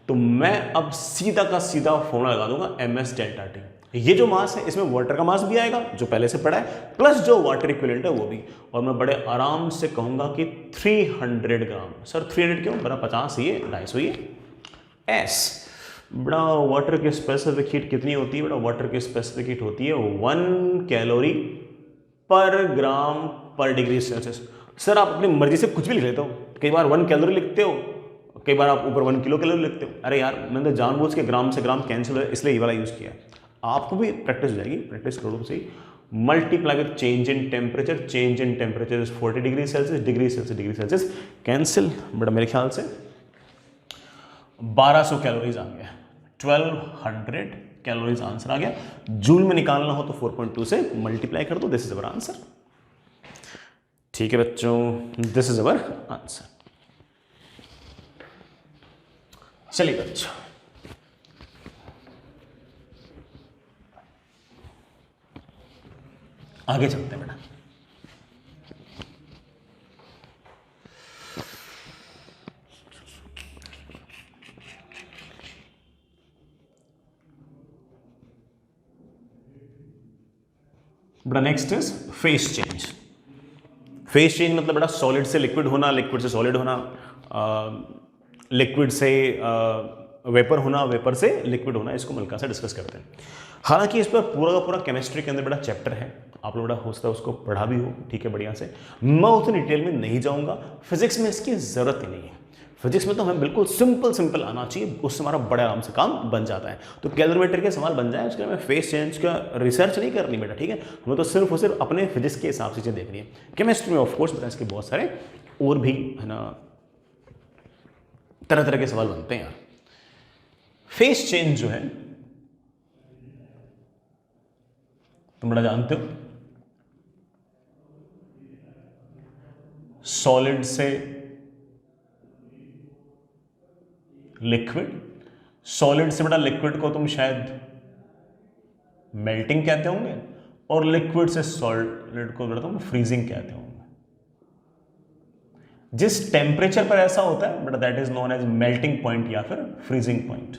तो मैं अब सीधा का सीधा फॉर्मूला लगा दूंगा ms डेल्टा टी। ये जो मास है इसमें वाटर का मास भी आएगा जो पहले से पड़ा है, प्लस जो वाटर इक्विवेलेंट है वो भी, और मैं बड़े आराम से कहूंगा कि 300 ग्राम। सर 300 क्यों, बड़ा 50 ये 250 ये एस। बड़ा वाटर की स्पेसिफिक हीट कितनी होती है, बड़ा वाटर की स्पेसिफिक हीट होती है 1 कैलोरी पर ग्राम पर डिग्री सेल्सियस। सर आप अपनी मर्जी से कुछ भी लिख लेते हो, कई बार 1 कैलोरी लिखते हो, कई बार आप ऊपर 1 किलो कैलोरी लिखते हो। अरे यार मैंने तो जानबूझ के ग्राम से ग्राम कैंसिल है इसलिए ये वाला यूज किया है। आपको भी प्रैक्टिस हो जाएगी, प्रैक्टिस करो सही। Multiply with change in temperature, change in temperature is 40 degree Celsius, degree Celsius degree Celsius cancel, बड़ा मेरे ख्याल से 1200 कैलोरीज आ गया, 1200 कैलोरीज आंसर आ गया। जूल में निकालना हो तो 4.2 से मल्टीप्लाई कर दो, दिस इज अवर आंसर। ठीक है बच्चों, दिस इज अवर आंसर। चलिए बच्चों आगे चलते हैं बेटा। बेटा next is face change. Face change मतलब बेटा सॉलिड से लिक्विड होना, लिक्विड से सॉलिड होना, लिक्विड से वेपर होना, वेपर से लिक्विड होना, इसको मिलकर से डिस्कस करते हैं। हालांकि इस पर पूरा का पूरा केमिस्ट्री के अंदर बड़ा चैप्टर है, आप लोग बड़ा हो सकता है उसको पढ़ा भी हो, ठीक है, बढ़िया से। मैं उतनी डिटेल में नहीं जाऊंगा, फिजिक्स में इसकी जरूरत ही नहीं है। फिजिक्स में तो हमें बिल्कुल सिंपल आना चाहिए, उससे हमारा बड़े आराम से काम बन जाता है। तो कैलोरीमीटर के सवाल बन जाए उसके लिए हमें फेस चेंज का रिसर्च नहीं करनी बेटा, ठीक है। हमें तो सिर्फ और सिर्फ अपने फिजिक्स के हिसाब से चीज़ें देखनी है। केमिस्ट्री में ऑफकोर्स बेटा इसके बहुत सारे और भी है ना तरह तरह के सवाल बनते हैं यार। फेस चेंज जो है तुम बड़ा जानते हो, सॉलिड से लिक्विड, सॉलिड से बड़ा लिक्विड को तुम शायद मेल्टिंग कहते होंगे, और लिक्विड से सॉलिड को बड़ा तुम फ्रीजिंग कहते होंगे। जिस टेम्परेचर पर ऐसा होता है but that is known as melting point या फिर फ्रीजिंग पॉइंट।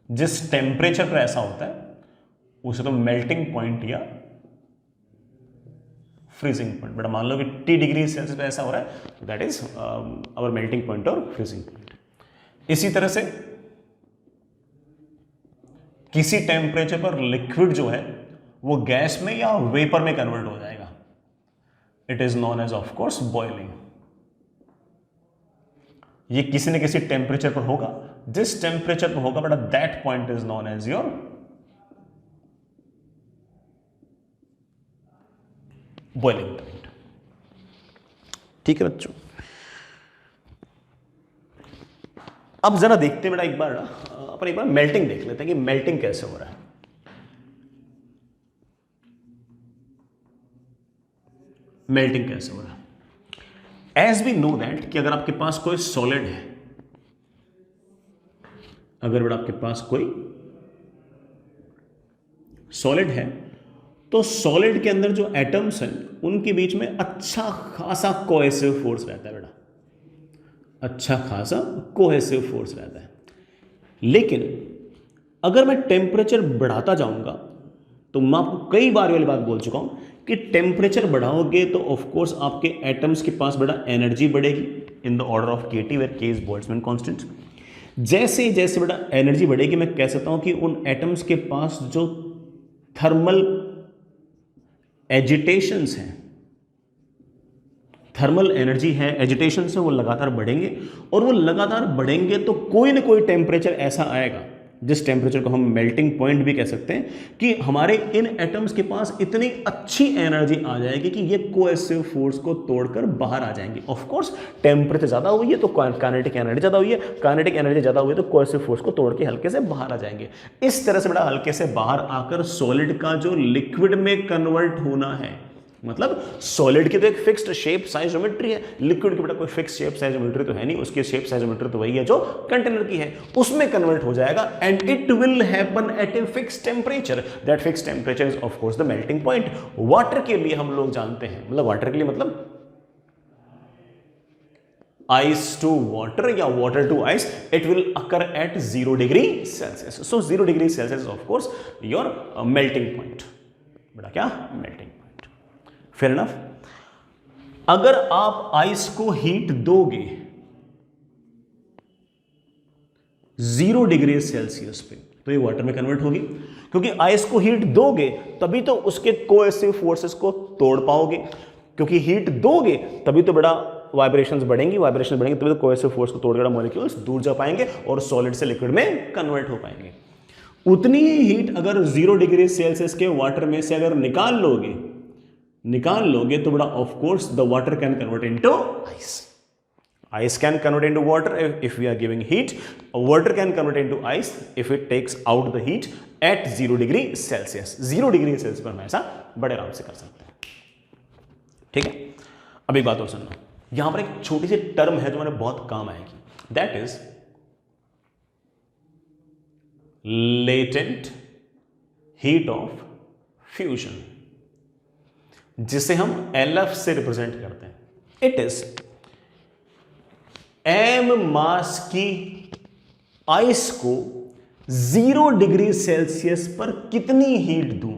जिस टेम्परेचर पर ऐसा होता है उसे तो मेल्टिंग पॉइंट या फ्रीजिंग पॉइंट। बेटा मान लो कि T डिग्री सेल्सियस पे ऐसा हो रहा है, that is our melting point और फ्रीजिंग पॉइंट। इसी तरह से किसी टेम्परेचर पर लिक्विड जो है वो गैस में या वेपर में कन्वर्ट हो जाएगा, it is known as of course boiling. ये किसी न किसी टेम्परेचर पर होगा, जिस टेम्परेचर पर होगा बेटा that point is known as your boiling point. ठीक है बच्चों, अब जरा देखते हैं बेटा एक बार अपन एक बार मेल्टिंग देख लेते हैं कि मेल्टिंग कैसे हो रहा है। मेल्टिंग कैसे हो रहा है, एज वी नो दैट कि अगर आपके पास कोई सॉलिड है, अगर बेटा आपके पास कोई सॉलिड है तो सॉलिड के अंदर जो एटम्स हैं उनके बीच में अच्छा खासा कोहेसिव फोर्स रहता है बेटा, अच्छा खासा कोहेसिव फोर्स रहता है। लेकिन अगर मैं टेम्परेचर बढ़ाता जाऊंगा तो मैं आपको कई बार वाली बात बोल चुका हूं कि टेम्परेचर बढ़ाओगे तो ऑफ कोर्स आपके एटम्स के पास बड़ा एनर्जी बढ़ेगी in the order of K T where K is Boltzmann constant. जैसे जैसे बड़ा एनर्जी बढ़ेगी मैं कह सकता हूं कि उन एटम्स के पास जो थर्मल एजिटेशंस हैं, थर्मल एनर्जी है, एजिटेशन से वो लगातार बढ़ेंगे और वो लगातार बढ़ेंगे तो कोई ना कोई टेम्परेचर ऐसा आएगा जिस टेम्परेचर को हम मेल्टिंग पॉइंट भी कह सकते हैं कि हमारे इन एटम्स के पास इतनी अच्छी एनर्जी आ जाएगी कि ये कोएसिव फोर्स को तोड़कर बाहर आ जाएंगे। ऑफ कोर्स टेम्परेचर ज्यादा हुई है तो काइनेटिक एनर्जी ज्यादा हुई है, काइनेटिक एनर्जी ज्यादा हुई है तो कोएसिव फोर्स को तोड़ के हल्के से बाहर आ जाएंगे। इस तरह से बड़ा हल्के से बाहर आकर सॉलिड का जो लिक्विड में कन्वर्ट होना है, मतलब सॉलिड की तो एक फिक्स्ड शेप साइज ज्योमेट्री है, लिक्विड की बेटा कोई फिक्स्ड शेप साइज ज्योमेट्री तो है नहीं, उसकी शेप साइज ज्योमेट्री तो वही है जो कंटेनर की है, उसमें कन्वर्ट हो जाएगा and it will happen at a fixed temperature. That fixed temperature is of course the melting point. Water के लिए हम लोग जानते हैं, मतलब वाटर के लिए मतलब आइस टू वाटर या water to ice, it will occur at 0 degree Celsius. So 0 degree Celsius of course your melting point, बेटा क्या मेल्टिंग। Fair enough. अगर आप आइस को हीट दोगे 0 डिग्री सेल्सियस पे तो ये वाटर में कन्वर्ट होगी, क्योंकि आइस को हीट दोगे तभी तो उसके कोएसिव फोर्सेस को तोड़ पाओगे, क्योंकि हीट दोगे तभी तो बड़ा वाइब्रेशंस बढ़ेंगी, वाइब्रेशंस बढ़ेंगे तभी तो कोएसिव फोर्स को तोड़ कर मॉलिक्यूल्स दूर जा पाएंगे और सॉलिड से लिक्विड में कन्वर्ट हो पाएंगे। उतनी ही हीट अगर 0 डिग्री सेल्सियस के वाटर में से अगर निकाल लोगे तो बड़ा of course the water can convert into ice. Ice can convert into water if we are giving heat. Water can convert into ice if it takes out the heat at 0 degree Celsius. 0 degree Celsius पर हम ऐसा बड़े आराम से कर सकते हैं। ठीक है, अब एक बात और सुनना, यहां पर एक छोटी सी टर्म है जो हमारे बहुत काम आएगी, that is latent heat of fusion, जिसे हम LF से रिप्रेजेंट करते हैं। इट इज m मास की आइस को 0 डिग्री सेल्सियस पर कितनी हीट दूं,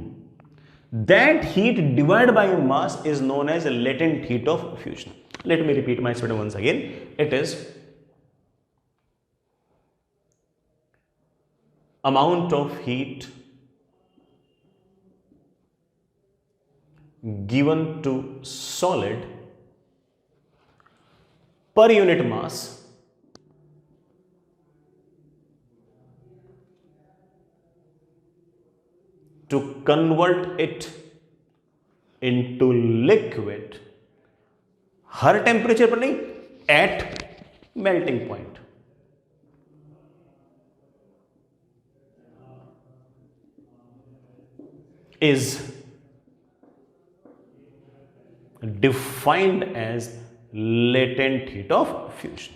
that heat divide by mass is known as latent heat of fusion. Let me repeat my statement once again. It is amount of heat given to solid per unit mass to convert it into liquid, हर temperature पर नहीं, at melting point. is defined as latent heat of fusion.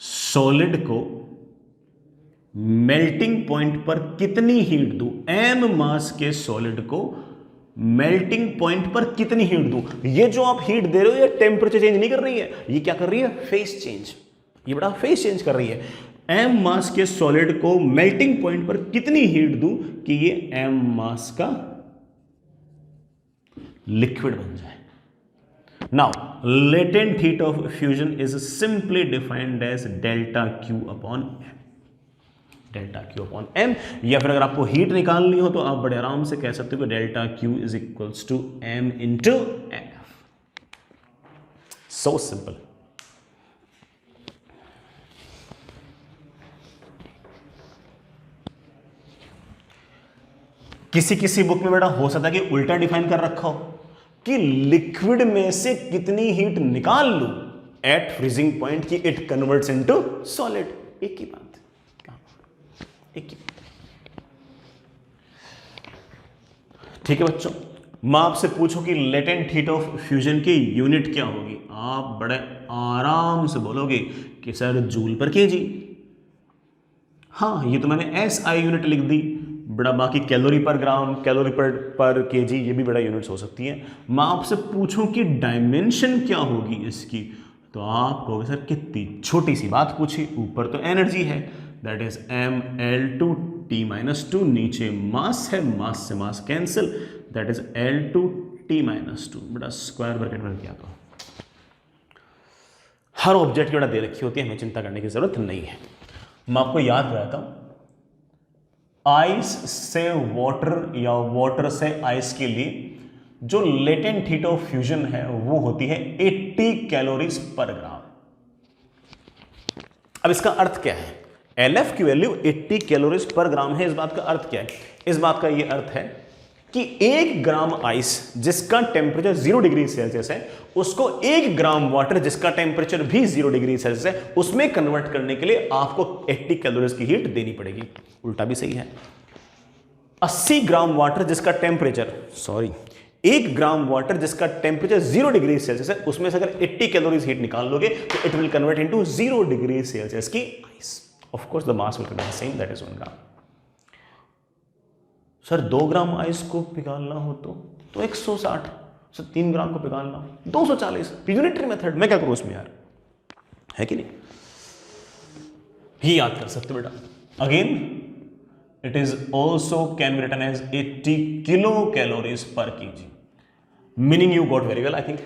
Solid को melting point पर कितनी heat दूं, m मास के solid को melting point पर कितनी हीट दूं, ये जो आप हीट दे रहे हो ये टेम्परेचर चेंज नहीं कर रही है, ये क्या कर रही है, फेस चेंज। ये बड़ा फेस चेंज कर रही है। m मास के सॉलिड को मेल्टिंग पॉइंट पर कितनी हीट दूं कि ये m मास का लिक्विड बन जाए। Now latent heat of fusion is simply defined as delta Q upon m, delta Q upon m। या फिर अगर आपको हीट निकालनी हो तो आप बड़े आराम से कह सकते हो कि delta Q is equals to m into f। So simple. किसी किसी बुक में बेटा हो सकता है कि उल्टा डिफाइन कर रखा हो कि लिक्विड में से कितनी हीट निकाल लूं एट फ्रीजिंग पॉइंट कि इट कन्वर्ट्स इनटू सॉलिड। एक ही बात, एक ही। ठीक है बच्चों, मैं आपसे पूछूं कि लेटेंट हीट ऑफ फ्यूजन की यूनिट क्या होगी, आप बड़े आराम से बोलोगे कि सर जूल पर केजी। हाँ, ये तो मैंने एसआई यूनिट लिख दी, बड़ा बाकी कैलोरी पर ग्राम, कैलोरी पर केजी, ये भी बड़ा यूनिट्स हो सकती है। मैं आपसे पूछूं कि डायमेंशन क्या होगी इसकी, तो आप कहोगे सर कितनी छोटी सी बात पूछी, ऊपर तो एनर्जी है दैट इज mL2T-2, नीचे मास है, मास से मास कैंसिल दैट इज L2T-2, बड़ा स्क्वायर ब्रैकेट में किया। तो हर ऑब्जेक्ट की बड़ा दे रखी होती है, हमें चिंता करने की जरूरत नहीं है। मैं आपको याद कराता हूं, आइस से वाटर या वाटर से आइस के लिए जो लेटेंट हीट ऑफ फ्यूजन है वो होती है 80 कैलोरीज पर ग्राम। अब इसका अर्थ क्या है, LF की वैल्यू 80 कैलोरीज पर ग्राम है। इस बात का अर्थ क्या है, इस बात का ये अर्थ है कि 1 ग्राम आइस जिसका टेम्परेचर 0 डिग्री सेल्सियस है, उसको 1 ग्राम वाटर जिसका टेम्परेचर भी 0 डिग्री सेल्सियस है, उसमें कन्वर्ट करने के लिए आपको 80 कैलोरीज की हीट देनी पड़ेगी। उल्टा भी सही है, 80 ग्राम वाटर जिसका टेम्परेचर 1 ग्राम वाटर जिसका टेम्परेचर 0 डिग्री सेल्सियस है, उसमें से अगर 80 कैलोरीज हीट निकाल लोगे तो it will convert into 0 degree Celsius की ice. Of course the mass will remain same, that is 1 gram. Sir 2 gram ice को पिघालना हो तो 160, सर 3 ग्राम को पिघालना हो 240, यूनिटरी मेथड। मैं क्या करूं उसमें यार, है कि नहीं, ही याद कर सकते बेटा। Again it is also can be written as 80 kilo calories पर KG, meaning you got very well I think.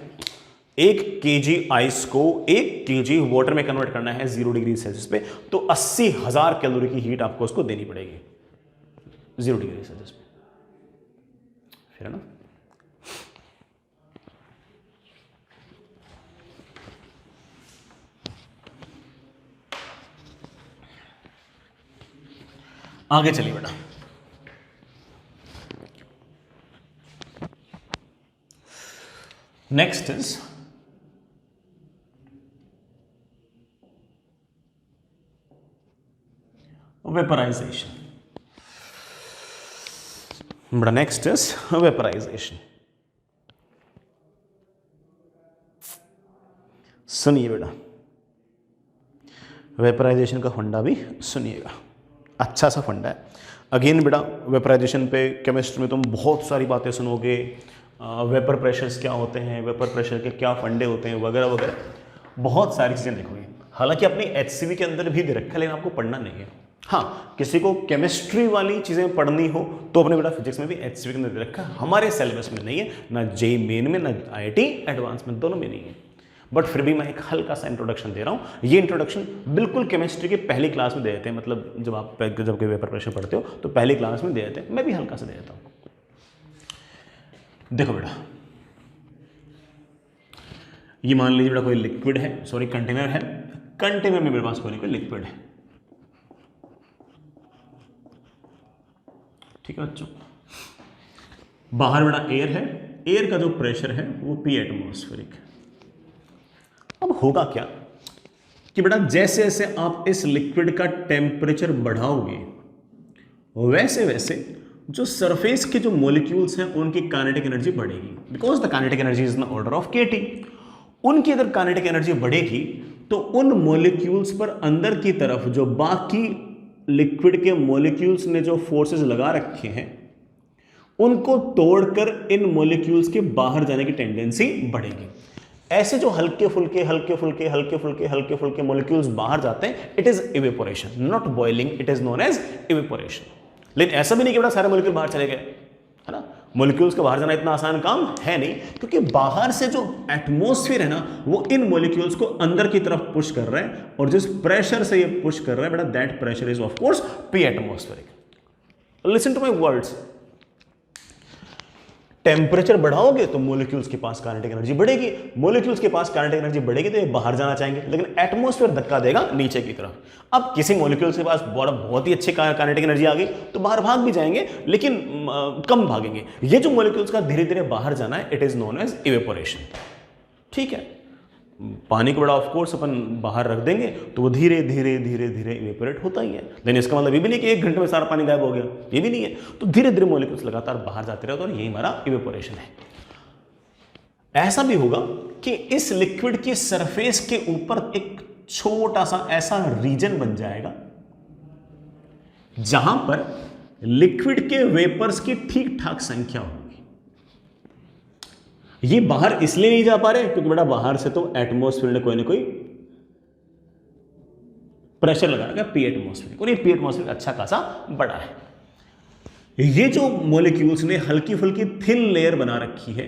1 KG ice को 1 केजी वाटर में कन्वर्ट करना है 0 डिग्री सेल्सियस पे, तो 80,000 कैलोरी की हीट आपको उसको देनी पड़ेगी 0 डिग्री सेल्सियस पे, फिर है ना। आगे चलिए बेटा, नेक्स्ट इज वेपराइजेशन। बड़ा नेक्स्ट इज वेपराइजेशन। सुनिए बेटा, वेपराइजेशन का फंडा भी सुनिएगा, अच्छा सा फंडा है। अगेन बेटा वेपराइजेशन पे केमिस्ट्री में तुम बहुत सारी बातें सुनोगे, वेपर प्रेशर्स क्या होते हैं, वेपर प्रेशर के क्या फंडे होते हैं, वगैरह वगैरह, बहुत सारी चीज़ें देखोगे। हालांकि अपनी HCV के अंदर भी दे रखा है, लेकिन आपको पढ़ना नहीं है। हाँ, किसी को केमिस्ट्री वाली चीज़ें पढ़नी हो तो अपने बेटा फिजिक्स में भी HCV के अंदर दे रखा है, हमारे सिलेबस में नहीं है, ना JEE मेन में, ना IIT एडवांस में, दोनों में नहीं है। बट फिर भी मैं एक हल्का सा इंट्रोडक्शन दे रहा हूँ। ये इंट्रोडक्शन बिल्कुल केमिस्ट्री की पहली क्लास में दे देते हैं, मतलब जब कोई वेपर प्रेशर पढ़ते हो तो पहली क्लास में दे देते हैं, मैं भी हल्का सा दे देता हूँ। देखो बेटा, ये मान लीजिए बेटा कोई लिक्विड है, कंटेनर है, कंटेनर में मेरे पास कोई लिक्विड है, ठीक है बच्चों। बाहर बेटा एयर है, एयर का जो प्रेशर है वो P एटमॉस्फेरिक। अब होगा क्या कि बेटा जैसे जैसे आप इस लिक्विड का टेम्परेचर बढ़ाओगे, वैसे वैसे जो सरफेस के जो मॉलिक्यूल्स हैं उनकी काइनेटिक एनर्जी बढ़ेगी, because the kinetic energy is the order of kT। उनकी अगर काइनेटिक एनर्जी बढ़ेगी तो उन मॉलिक्यूल्स पर अंदर की तरफ जो बाकी लिक्विड के मॉलिक्यूल्स ने जो फोर्सेस लगा रखे हैं उनको तोड़कर इन मॉलिक्यूल्स के बाहर जाने की टेंडेंसी बढ़ेगी। ऐसे जो हल्के फुल्के मॉलिक्यूल्स बाहर जाते हैं, it is evaporation, not boiling, it is known as evaporation. लेकिन ऐसा भी नहीं कि बड़ा सारे मॉलिक्यूल बाहर चले गए, है ना। मॉलिक्यूल्स के बाहर जाना इतना आसान काम है नहीं, क्योंकि बाहर से जो एटमॉस्फेयर है ना वो इन मॉलिक्यूल्स को अंदर की तरफ पुश कर रहा है, और जिस प्रेशर से ये पुश कर रहा है बेटा, that pressure is of course P atmospheric. Listen to my words, temperature बढ़ाओगे तो मॉलिक्यूल्स के पास काइनेटिक एनर्जी बढ़ेगी, मॉलिक्यूल्स के पास काइनेटिक एनर्जी बढ़ेगी तो ये बाहर जाना चाहेंगे, लेकिन एटमॉस्फेयर धक्का देगा नीचे की तरफ। अब किसी मॉलिक्यूल्स के पास बहुत ही अच्छी काइनेटिक एनर्जी आ गई तो बाहर भाग भी जाएंगे, लेकिन कम भागेंगे। ये जो मॉलिक्यूल्स का धीरे धीरे बाहर जाना है, it is known as evaporation, ठीक है। पानी को बड़ा ऑफ कोर्स अपन बाहर रख देंगे तो वो धीरे धीरे धीरे धीरे इवेपोरेट होता ही है। लेकिन इसका मतलब ये भी नहीं कि 1 घंटे में सारा पानी गायब हो गया, ये भी नहीं है। तो धीरे धीरे मॉलिक्यूल्स लगातार बाहर जाते रहते हैं और यही हमारा इवेपोरेशन है। ऐसा भी होगा कि इस लिक्विड की सरफेस के ऊपर एक छोटा सा ऐसा रीजन बन जाएगा जहां पर लिक्विड के वेपर्स की ठीक ठाक संख्या होगी। ये बाहर इसलिए नहीं जा पा रहे क्योंकि बेटा बाहर से तो एटमॉस्फेयर ने कोई ना कोई प्रेशर लगा रखा है, पी एटमॉस्फेयर, और ये पी एटमॉस्फेयर अच्छा खासा बड़ा है। ये जो मॉलिक्यूल्स ने हल्की फुल्की थिन लेयर बना रखी है,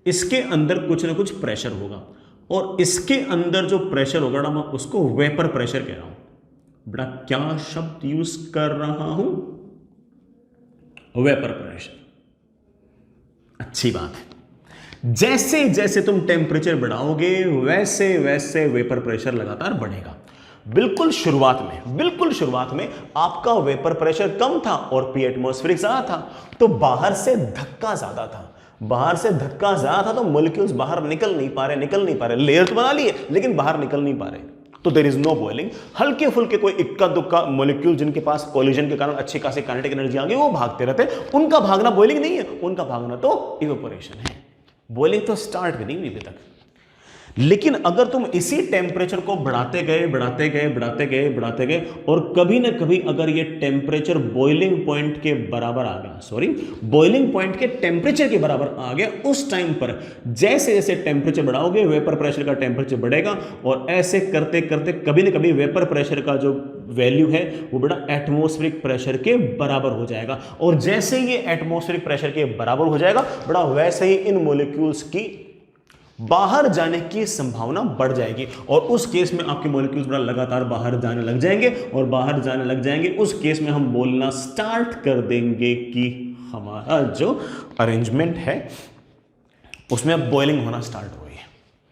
इसके अंदर कुछ ना कुछ प्रेशर होगा, और इसके अंदर जो प्रेशर होगा ना, मैं उसको वेपर प्रेशर कह रहा हूं। बेटा क्या शब्द यूज कर रहा हूं? Vapour pressure. अच्छी बात है। जैसे जैसे तुम टेम्परेचर बढ़ाओगे वैसे वैसे वेपर प्रेशर लगातार बढ़ेगा। बिल्कुल शुरुआत में आपका वेपर प्रेशर कम था और पी एटमॉस्फेरिक ज्यादा था, तो बाहर से धक्का ज्यादा था, तो मॉलिक्यूल्स बाहर निकल नहीं पा रहे, लेयर तो बना लिए लेकिन बाहर निकल नहीं पा रहे, तो देयर इज नो बॉइलिंग। हल्के फुल्के कोई इक्का दुक्का मॉलिक्यूल जिनके पास कोलिजन के कारण अच्छी खासी काइनेटिक एनर्जी आ गई, वो भागते रहते, उनका भागना बॉइलिंग नहीं है, उनका भागना तो इवेपोरेशन है। बॉइलिंग तो स्टार्ट भी नहीं हुई अभी तक। लेकिन अगर तुम इसी टेम्परेचर को बढ़ाते गए और कभी ना कभी अगर ये टेम्परेचर बॉइलिंग पॉइंट के बराबर आ गया, बॉइलिंग पॉइंट के टेम्परेचर के बराबर आ गया, उस टाइम पर जैसे जैसे टेम्परेचर बढ़ाओगे वेपर प्रेशर का टेम्परेचर बढ़ेगा, और ऐसे करते करते कभी ना कभी वेपर प्रेशर का जो वैल्यू है वो बड़ा एटमॉस्फेरिक प्रेशर के बराबर हो जाएगा, और जैसे ये एटमॉस्फेरिक प्रेशर के बराबर हो जाएगा बड़ा, वैसे ही इन मॉलिक्यूल्स की बाहर जाने की संभावना बढ़ जाएगी, और उस केस में आपके मॉलिक्यूल्स बड़ा लगातार बाहर जाने लग जाएंगे, उस केस में हम बोलना स्टार्ट कर देंगे कि हमारा जो अरेंजमेंट है उसमें अब बॉइलिंग होना स्टार्ट हो गई है।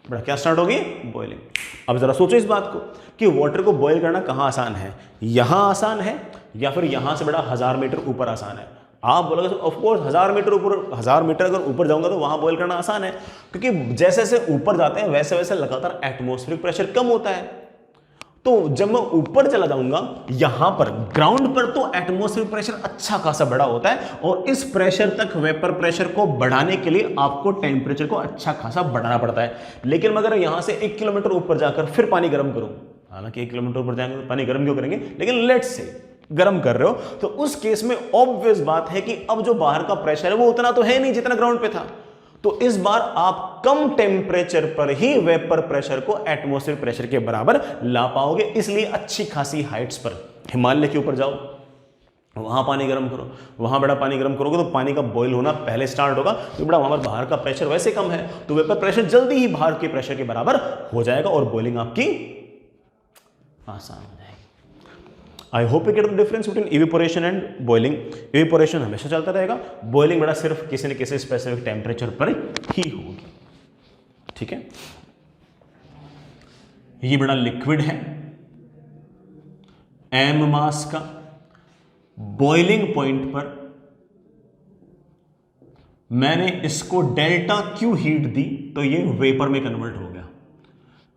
बड़ा क्या स्टार्ट होगी? बॉइलिंग। अब जरा सोचो इस बात को कि वाटर को बॉइल करना कहां आसान है, यहां आसान है या फिर यहां से बड़ा 1000 मीटर ऊपर आसान है? आप बोलोगे ऑफ कोर्स 1000 मीटर अगर ऊपर जाऊंगा तो वहां बॉइल करना आसान है, क्योंकि जैसे जैसे ऊपर जाते हैं वैसे वैसे लगातार एटमॉस्फेरिक प्रेशर कम होता है। तो जब मैं ऊपर चला जाऊंगा, यहां पर ग्राउंड पर तो एटमॉस्फेरिक प्रेशर अच्छा खासा बड़ा होता है, और इस प्रेशर तक वेपर प्रेशर को बढ़ाने के लिए आपको टेम्परेचर को अच्छा खासा बढ़ाना पड़ता है। लेकिन अगर यहां से 1 किलोमीटर ऊपर जाकर फिर पानी गर्म करूं, हालांकि 1 किलोमीटर ऊपर जाएंगे तो पानी गर्म क्यों करेंगे, लेकिन लेट्स से गर्म कर रहे हो, तो उस केस में ऑब्वियस बात है कि अब जो बाहर का प्रेशर है वो उतना तो है नहीं जितना ग्राउंड पे था। तो इस बार आप कम टेम्परेचर पर ही वेपर प्रेशर को एटमॉस्फेरिक प्रेशर के बराबर ला पाओगे। इसलिए अच्छी खासी हाइट्स पर, हिमालय के ऊपर जाओ, वहां पानी गर्म करो, वहां बड़ा पानी गर्म करोगे तो पानी का बॉयल होना पहले स्टार्ट होगा, तो बड़ा वहां पर बाहर का प्रेशर वैसे कम है, तो वेपर प्रेशर जल्दी ही बाहर के प्रेशर के बराबर हो जाएगा और बॉइलिंग आपकी आसान हो जाएगी। आई hope you get the difference between evaporation and boiling. Evaporation हमेशा चलता रहेगा, बॉइलिंग बड़ा सिर्फ किसी न किसी स्पेसिफिक टेम्परेचर पर ही होगी। ठीक है, ये बड़ा लिक्विड है m मास का, बॉइलिंग पॉइंट पर मैंने इसको डेल्टा क्यू हीट दी तो ये वेपर में कन्वर्ट हो गया।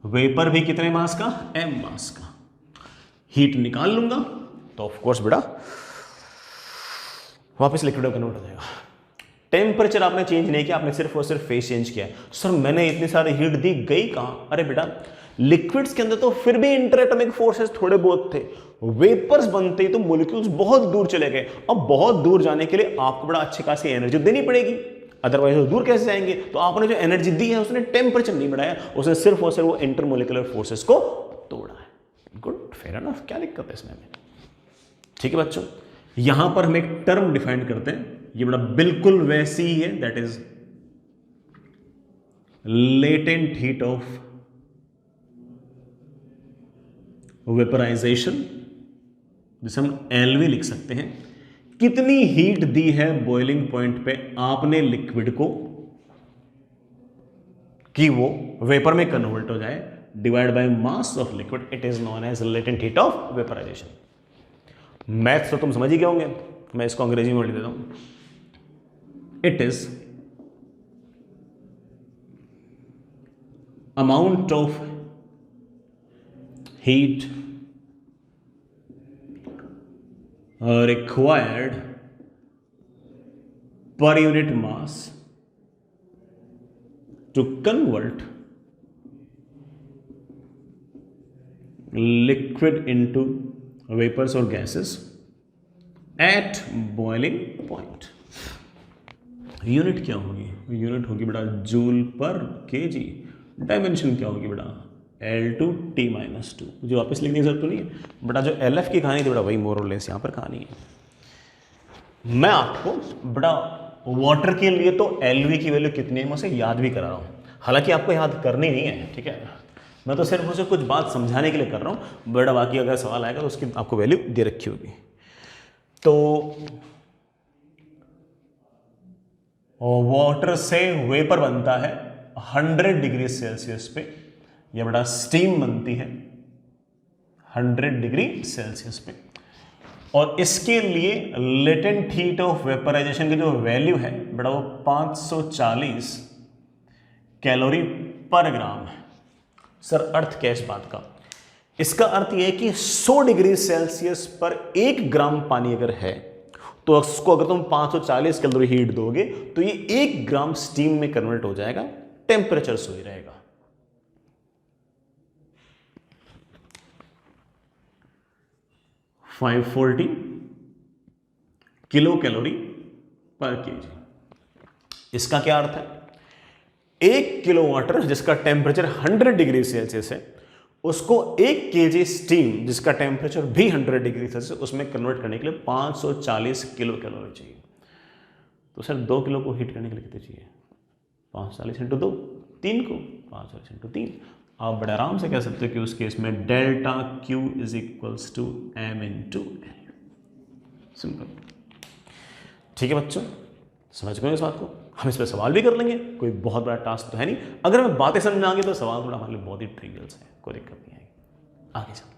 वेपर भी कितने मास का? m मास का। हीट निकाल लूंगा तो ऑफ कोर्स बेटा वापस लिक्विड में कन्वर्ट हो जाएगा। टेम्परेचर आपने चेंज नहीं किया, आपने सिर्फ और सिर्फ फेस चेंज किया। सर मैंने इतनी सारी हीट दी, गई कहां? अरे बेटा लिक्विड्स के अंदर तो फिर भी इंटरएटॉमिक फोर्सेस थोड़े बहुत थे, वेपर्स बनते ही तो मॉलिक्यूल्स बहुत दूर चले गए। अब बहुत दूर जाने के लिए आपको बड़ा अच्छी खासी एनर्जी देनी पड़ेगी, अदरवाइज वो दूर कैसे जाएंगे? तो आपने जो एनर्जी दी है उसने टेम्परेचर नहीं बढ़ाया, उसने सिर्फ और सिर्फ वो इंटरमोलिकुलर फोर्सेस को तोड़ा है। गुड, फेयर एनफ, क्या दिक्कत है इसमें? ठीक है बच्चों, यहां पर हम एक टर्म डिफाइन करते हैं, ये बड़ा बिल्कुल वैसी ही है, that is latent heat of vaporisation, जिसे हम एलवी लिख सकते हैं। कितनी हीट दी है बॉइलिंग पॉइंट पे आपने लिक्विड को कि वो वेपर में कन्वर्ट हो जाए, divide by mass of liquid, it is known as latent heat of vaporisation. Maths तो तुम समझ ही गए होंगे, मैं इसको अंग्रेजी में लिख देता हूं। It is amount of heat required per unit mass to convert liquid into vapors or gases at boiling point. Unit क्या होगी? यूनिट होगी बेटा जूल पर केजी। डायमेंशन क्या होगी बेटा? L2T - 2। मुझे वापस लिखने की जरूरत तो नहीं है बेटा, जो LF की कहानी थी बेटा वही मोर और लेस यहाँ पर कहानी है। मैं आपको बेटा वाटर के लिए तो LV की वैल्यू कितनी है मैं उसे याद भी करा रहा हूँ, हालांकि आपको याद करनी नहीं है, ठीक है, मैं तो सिर्फ उसे कुछ बात समझाने के लिए कर रहा हूँ बेटा, बाकी अगर सवाल आएगा तो उसकी आपको वैल्यू दे रखी होगी। तो वाटर से वेपर बनता है 100 डिग्री सेल्सियस पे, या बेटा स्टीम बनती है 100 डिग्री सेल्सियस पे, और इसके लिए लेटेंट हीट ऑफ वेपराइजेशन की जो वैल्यू है बेटा वो 540 कैलोरी पर ग्राम है। सर अर्थ क्या इस बात का? इसका अर्थ यह है कि 100 डिग्री सेल्सियस पर 1 ग्राम पानी अगर है तो उसको अगर तुम 540 कैलोरी हीट दोगे तो ये 1 ग्राम स्टीम में कन्वर्ट हो जाएगा, टेम्परेचर सही रहेगा। $540 किलो कैलोरी पर केजी। इसका क्या अर्थ है? 1 किलो वाटर जिसका टेम्परेचर 100 डिग्री सेल्सियस है उसको 1 केजी स्टीम जिसका टेम्परेचर भी 100 डिग्री सेल्सियस उसमें कन्वर्ट करने के लिए 540 किलो कैलोरी चाहिए। तो सर 2 किलो को हीट करने के लिए कितने चाहिए? 540 × 2, 3 को 540 × 3। आप बड़े आराम से कह सकते हो कि उस केस में delta Q = M × L। Simple, ठीक है बच्चों, समझ गए इस बात को? हम इस पर सवाल भी कर लेंगे, कोई बहुत बड़ा टास्क तो है नहीं। अगर हमें बातें समझ में आ गई तो सवाल थोड़ा हमारे लिए बहुत ही ट्रिवियल है, कोई दिक्कत नहीं आएगी। आगे चलते